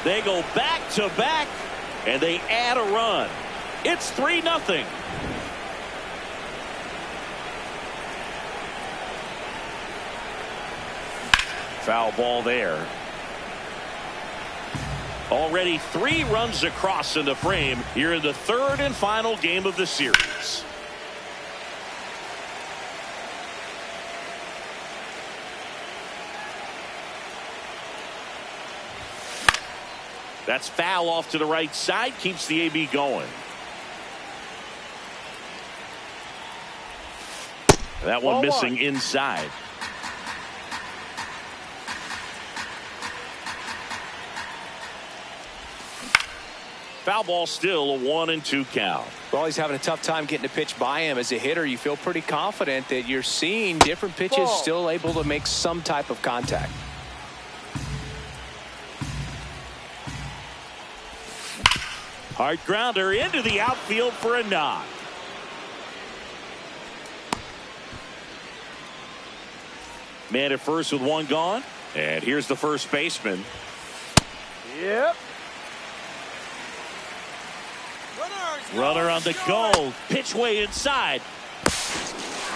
They go back to back, and they add a run. It's 3-0. Foul ball there. Already 3 runs across in the frame here in the third and final game of the series. That's foul off to the right side. Keeps the AB going. That one missing inside. Foul ball, still a 1-2 count. Well, he's having a tough time getting a pitch by him. As a hitter, you feel pretty confident that you're seeing different pitches still able to make some type of contact. Hard grounder into the outfield for a knock. Man at first with one gone. And here's the first baseman. Yep. Runner on the go. Pitch way inside.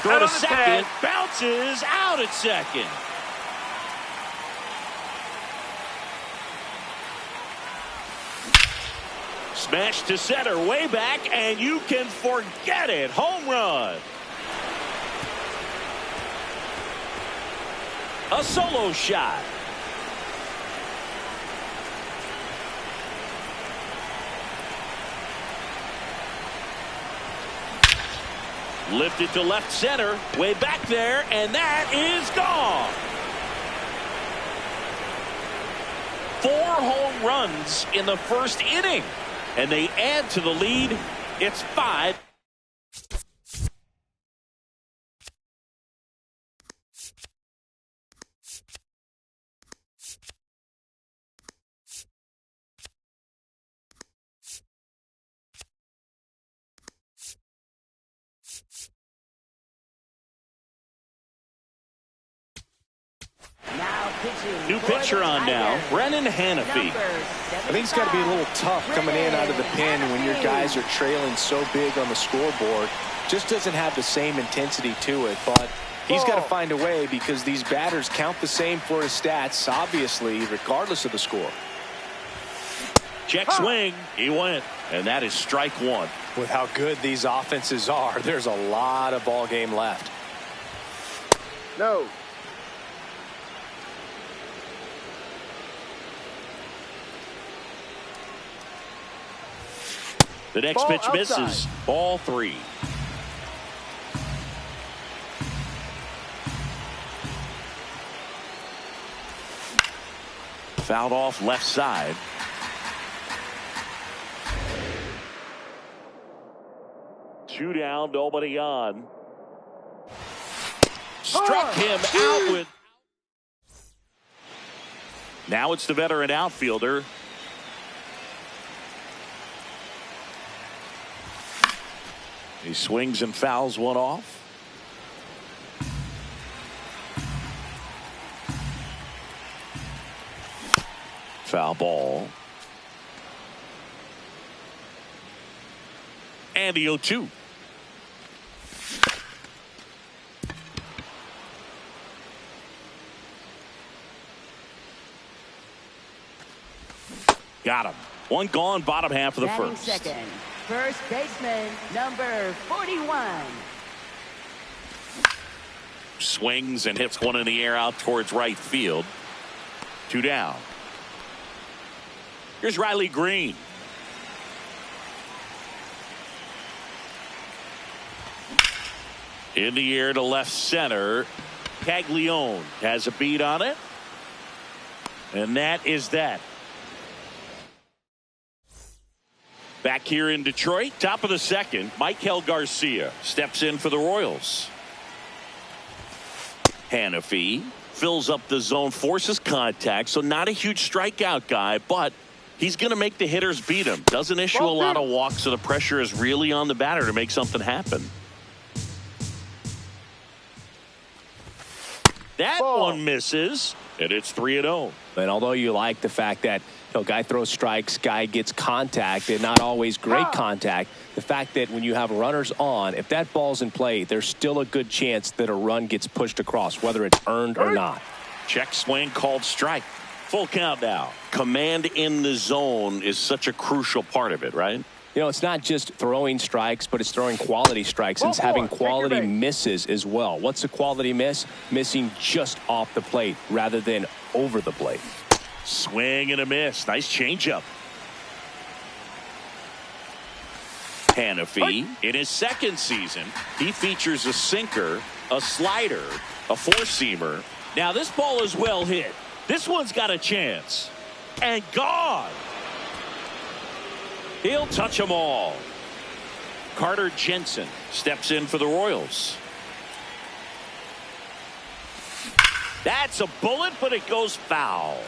Throw to second. Bounces out at second. Smash to center, way back, and you can forget it. Home run. A solo shot. Lifted to left center, way back there, and that is gone. 4 home runs in the first inning. And they add to the lead. It's 5. New pitcher on now, Brennan Hannafy. I think it's got to be a little tough coming in out of the pen when your guys are trailing so big on the scoreboard. Just doesn't have the same intensity to it, but he's got to find a way because these batters count the same for his stats, obviously, regardless of the score. Check swing. He went, and that is strike 1. With how good these offenses are, there's a lot of ball game left. No. The next pitch misses. Ball 3. Fouled off left side. Two down, nobody on. Struck him out with. Now it's the veteran outfielder. He swings and fouls one off. Foul ball. And the 0-2. Got him. One gone, bottom half of the first. Second. First baseman, number 41. Swings and hits one in the air out towards right field. 2 down. Here's Riley Green. In the air to left center. Caglione has a beat on it. And that is that. Back here in Detroit, top of the second, Michael Garcia steps in for the Royals. Hannafy fills up the zone, forces contact, so not a huge strikeout guy, but he's going to make the hitters beat him. Doesn't issue a lot of walks, so the pressure is really on the batter to make something happen. That one misses, and it's 3-0. And although you like the fact that guy throws strikes, guy gets contact, and not always great contact, the fact that when you have runners on, if that ball's in play, there's still a good chance that a run gets pushed across, whether it's earned or not. Check swing called strike. Full count now. Command in the zone is such a crucial part of it, right? It's not just throwing strikes, but it's throwing quality strikes and it's having quality misses as well. What's a quality miss? Missing just off the plate rather than over the plate. Swing and a miss. Nice changeup. Hannafy, in his second season, he features a sinker, a slider, a four-seamer. Now this ball is well hit. This one's got a chance. And gone. He'll touch them all. Carter Jensen steps in for the Royals. That's a bullet, but it goes foul.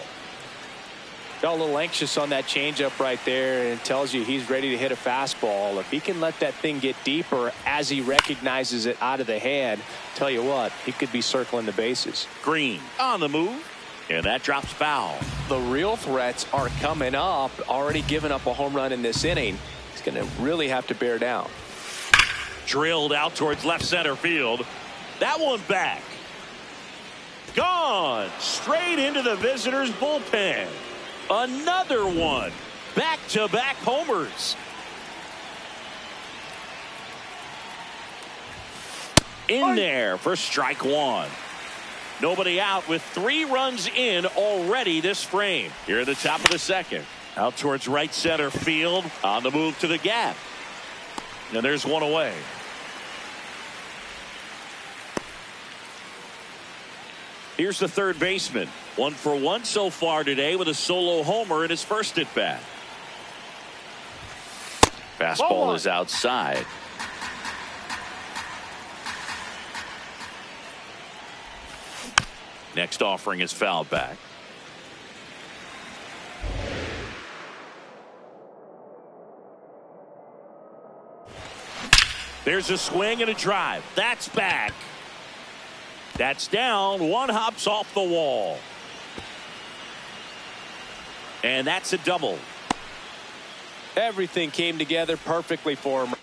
Got a little anxious on that changeup right there, and it tells you he's ready to hit a fastball. If he can let that thing get deeper as he recognizes it out of the hand, tell you what, he could be circling the bases. Green on the move, and that drops foul. The real threats are coming up. Already given up a home run in this inning. He's going to really have to bear down. Drilled out towards left center field. That one back. Gone. Straight into the visitors' bullpen. Another one. Back-to-back homers. In there for strike one. Nobody out with 3 runs in already this frame. Here at the top of the second. Out towards right center field. On the move to the gap. And there's one away. Here's the third baseman. 1 for 1 so far today with a solo homer in his first at bat. Fastball is outside. Next offering is fouled back. There's a swing and a drive. That's back. That's down. One hops off the wall. And that's a double. Everything came together perfectly for him.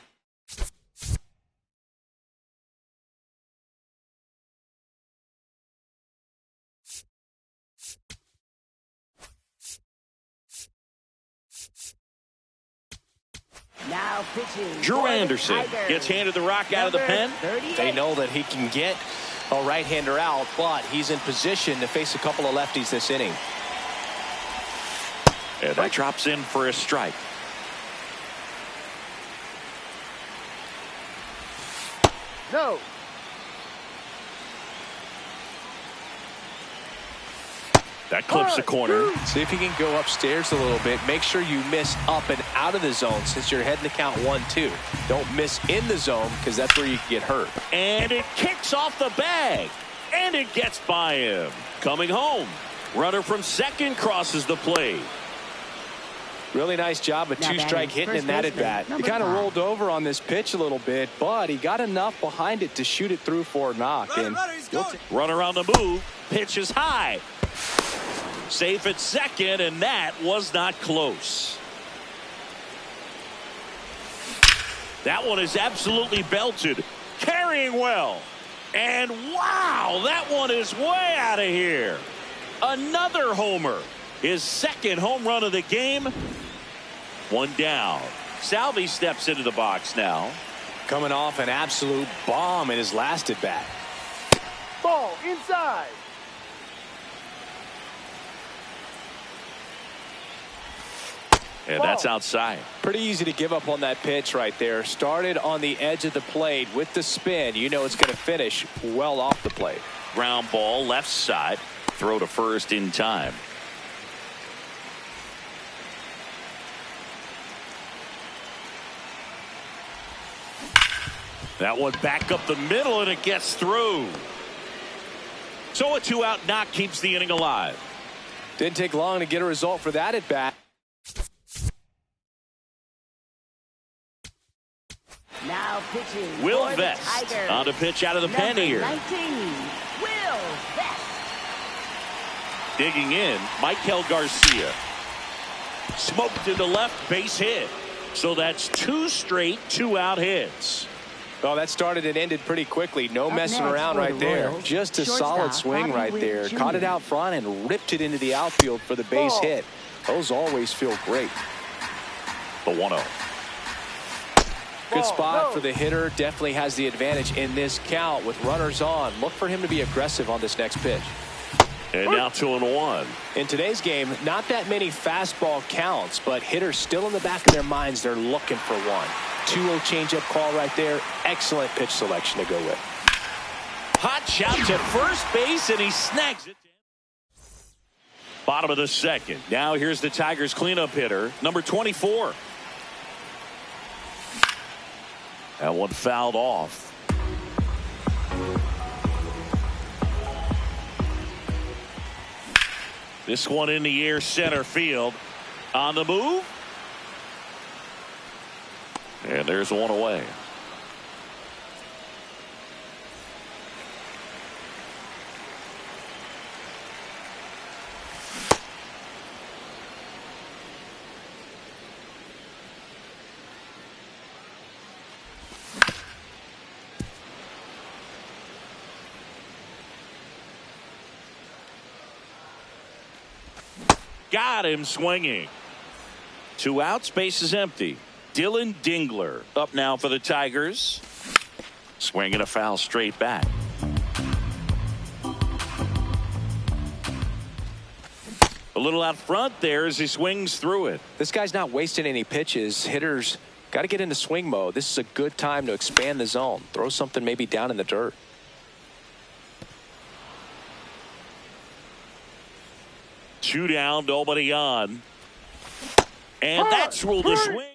Now pitching. Drew Anderson gets handed the rock out of the pen. They know that he can get a right-hander out, but he's in position to face a couple of lefties this inning. And that drops in for a strike. No. That clips the corner. See if you can go upstairs a little bit. Make sure you miss up and out of the zone since you're heading to count 1-2. Don't miss in the zone because that's where you can get hurt. And it kicks off the bag. And it gets by him. Coming home. Runner from second crosses the plate. Really nice job of two-strike hitting in that at bat. He kind of rolled over on this pitch a little bit, but he got enough behind it to shoot it through for a knock. And runner on the move. Pitch is high. Safe at second, and that was not close. That one is absolutely belted. Carrying well. And wow, that one is way out of here. Another homer. His second home run of the game. One down. Salvi steps into the box now. Coming off an absolute bomb in his last at bat. Ball inside. And that's outside. Pretty easy to give up on that pitch right there. Started on the edge of the plate with the spin. You know it's going to finish well off the plate. Ground ball left side. Throw to first in time. That one back up the middle, and it gets through. So a 2-out knock keeps the inning alive. Didn't take long to get a result for that at bat. Now pitching. Will for Vest the Tigers. on the pitch out of the pen Number here. 19, Will Vest. Digging in, Michael Garcia. Smoked into left, base hit. So that's 2 straight 2-out hits. Well, that started and ended pretty quickly. No Up messing next around for right the there. Royals, Just a shortstop, solid swing Bobby right Witt there. Jr. Caught it out front and ripped it into the outfield for the base hit. Those always feel great. The 1-0. Good spot for the hitter. Definitely has the advantage in this count with runners on. Look for him to be aggressive on this next pitch. And now 2-1. In today's game, not that many fastball counts, but hitters still in the back of their minds, they're looking for one. 2-0 changeup call right there. Excellent pitch selection to go with. Hot shot to first base, and he snags it. Bottom of the second. Now here's the Tigers cleanup hitter, number 24. That one fouled off. This one in the air, center field. On the move. And there's one away. Got him swinging. 2 outs, base is empty. Dylan Dingler up now for the Tigers. Swinging a foul straight back. A little out front there as he swings through it. This guy's not wasting any pitches. Hitters got to get into swing mode. This is a good time to expand the zone. Throw something maybe down in the dirt. 2 down, nobody on. And that's ruled a swing.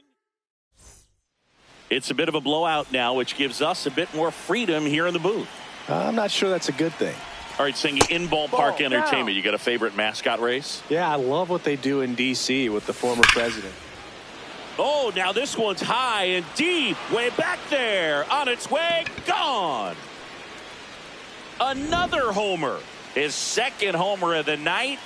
It's a bit of a blowout now, which gives us a bit more freedom here in the booth. I'm not sure that's a good thing. All right, Singy, in ballpark entertainment, you got a favorite mascot race? Yeah, I love what they do in D.C. with the former president. Oh, now this one's high and deep, way back there, on its way, gone. Another homer, his second homer of the night.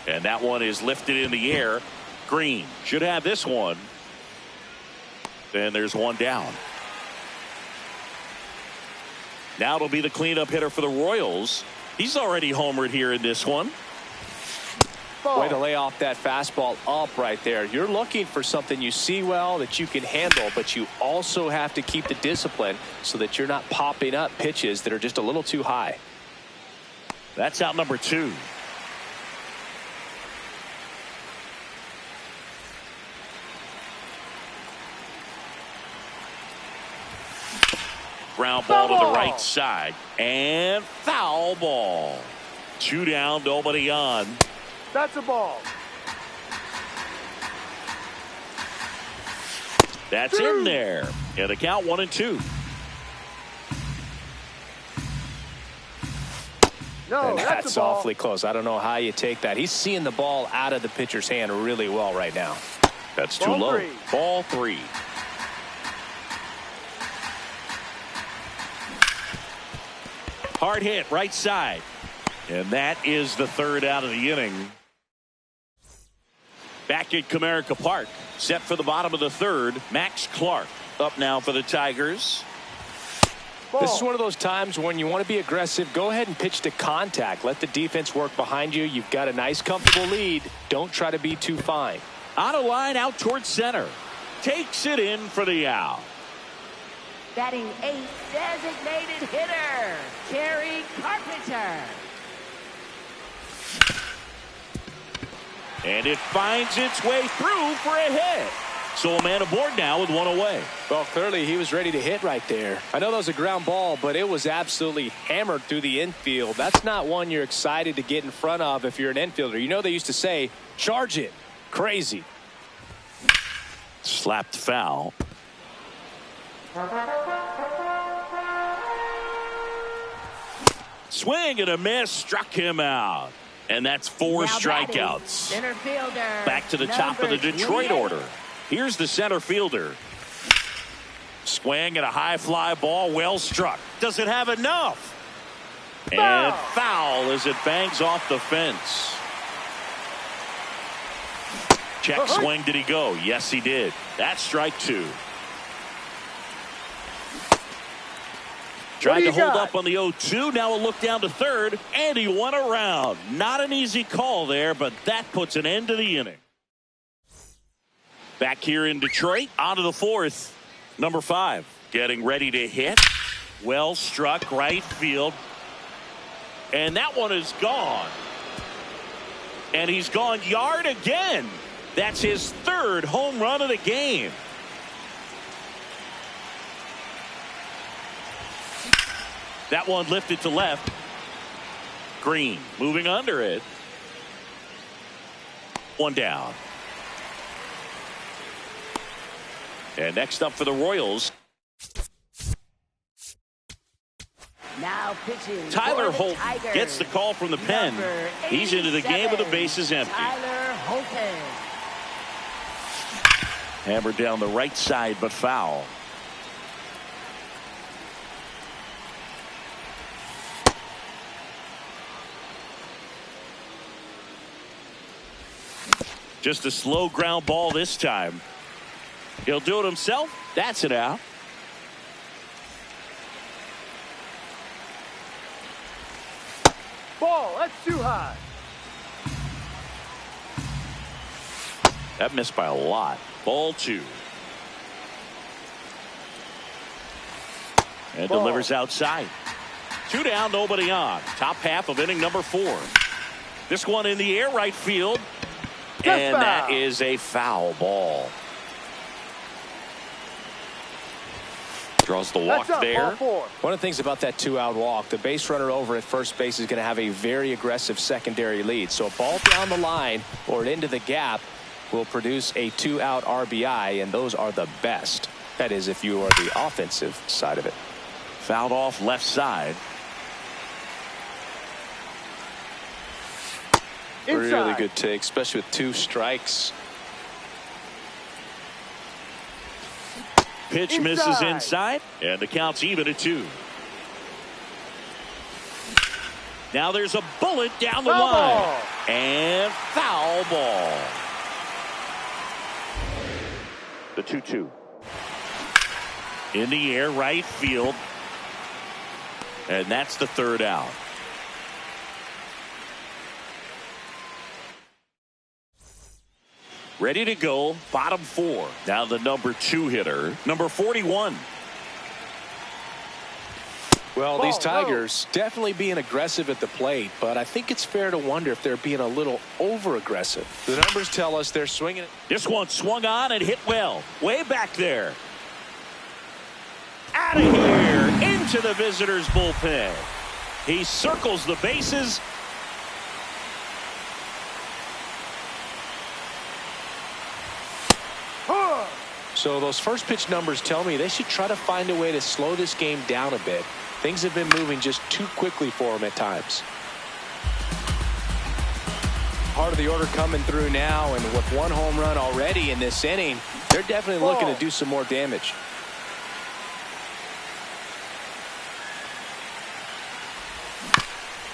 And that one is lifted in the air. Green should have this one. And there's one down. Now it'll be the cleanup hitter for the Royals. He's already homered here in this one. Way to lay off that fastball up right there. You're looking for something you see well that you can handle, but you also have to keep the discipline so that you're not popping up pitches that are just a little too high. That's out number 2. Ground ball to the right side. And foul ball. 2 down, nobody on. That's a ball. That's in there. And the count 1-2. No, And that's that's a ball. awfully close. I don't know how you take that. He's seeing the ball out of the pitcher's hand really well right now. That's too Ball low. 3. Ball 3. Hard hit, right side. And that is the 3rd out of the inning. Back at Comerica Park. Set for the bottom of the 3rd. Max Clark up now for the Tigers. Ball. This is one of those times when you want to be aggressive. Go ahead and pitch to contact. Let the defense work behind you. You've got a nice, comfortable lead. Don't try to be too fine. On a line out towards center. Takes it in for the out. Batting 8th, designated hitter, Kerry Carpenter. And it finds its way through for a hit. So a man aboard now with one away. Well, clearly he was ready to hit right there. I know that was a ground ball, but it was absolutely hammered through the infield. That's not one you're excited to get in front of if you're an infielder. You know they used to say, charge it. Crazy. Slapped foul. Swing and a miss, struck him out. And that's 4 strikeouts. Center fielder. Back to the top of the Detroit order. Here's the center fielder. Swing and a high fly ball, well struck. Does it have enough? And foul as it bangs off the fence. Check swing, did he go? Yes, he did. That's strike 2. Tried to hold up on the 0-2. Now a look down to third, and he went around. Not an easy call there, but that puts an end to the inning. Back here in Detroit, on to the 4th. Number 5, getting ready to hit. Well struck, right field. And that one is gone. And he's gone yard again. That's his 3rd home run of the game. That one lifted to left. Green moving under it. One down. And next up for the Royals, Now pitching. Tyler Holt Tigers. gets the call from the pen. He's into the game with the bases empty. Tyler Holton. Hammered down the right side, but foul. Just a slow ground ball this time. He'll do it himself. That's it out. Ball, that's too high. That missed by a lot. Ball 2. And Ball. delivers outside. 2 down, nobody on. Top half of inning number 4. This one in the air, right field. And that is a foul ball. Draws the walk there. One of the things about that 2-out walk, the base runner over at first base is going to have a very aggressive secondary lead. So a ball down the line or into the gap will produce a 2-out RBI, and those are the best. That is, if you are the offensive side of it. Fouled off left side. Inside. Really good take, especially with 2 strikes. Pitch misses inside, and the count's even at 2. Now there's a bullet down the line. And foul ball. The 2-2. In the air, right field. And that's the 3rd out. Ready to go, bottom 4. Now the number 2 hitter, number 41. Well, these Tigers definitely being aggressive at the plate, but I think it's fair to wonder if they're being a little over-aggressive. The numbers tell us they're swinging. This one swung on and hit well. Way back there. Out of here, into the visitors' bullpen. He circles the bases. So those first pitch numbers tell me they should try to find a way to slow this game down a bit. Things have been moving just too quickly for them at times. Part of the order coming through now, and with 1 home run already in this inning, they're definitely looking to do some more damage.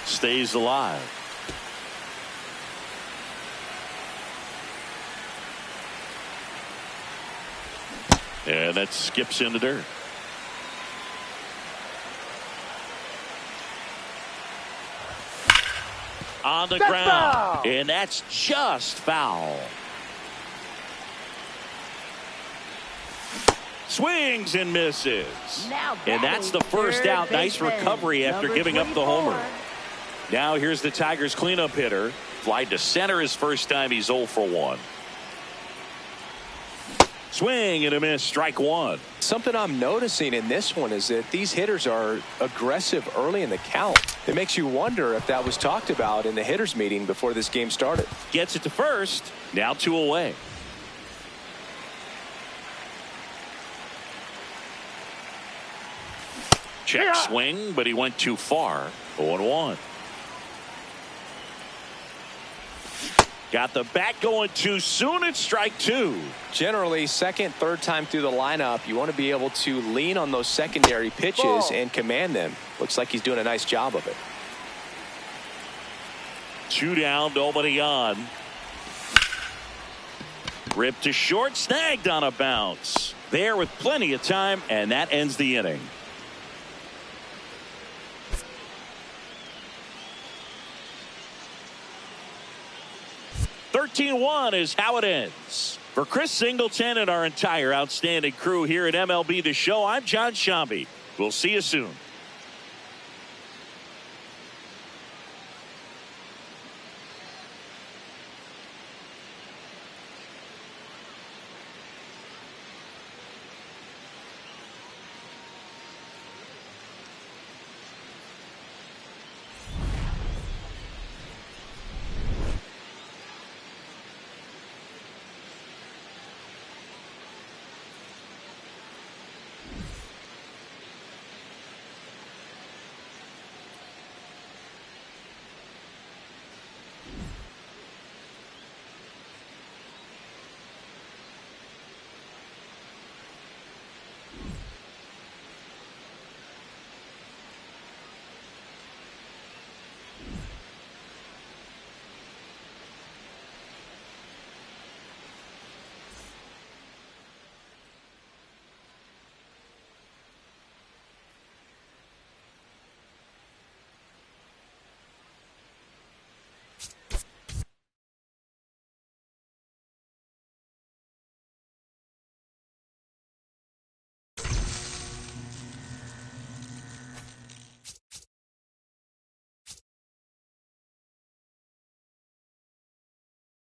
Stays alive. And that skips into dirt. On the ground. Foul. And that's just foul. Swings and misses. And that's the first out. Nice recovery after giving up the homer. Now here's the Tigers cleanup hitter, Fly to center his first time. He's 0 for 1. Swing and a miss. Strike one. Something I'm noticing in this one is that these hitters are aggressive early in the count. It makes you wonder if that was talked about in the hitters meeting before this game started. Gets it to first. Now 2 away. Check swing, but he went too far. 0-1. Got the bat going too soon. It's strike 2. Generally, second, third time through the lineup, you want to be able to lean on those secondary pitches and command them. Looks like he's doing a nice job of it. 2 down, nobody on. Ripped to short, snagged on a bounce. There with plenty of time, and that ends the inning. (13-1) is how it ends. For Chris Singleton and our entire outstanding crew here at MLB The Show, I'm John Shambi. We'll see you soon.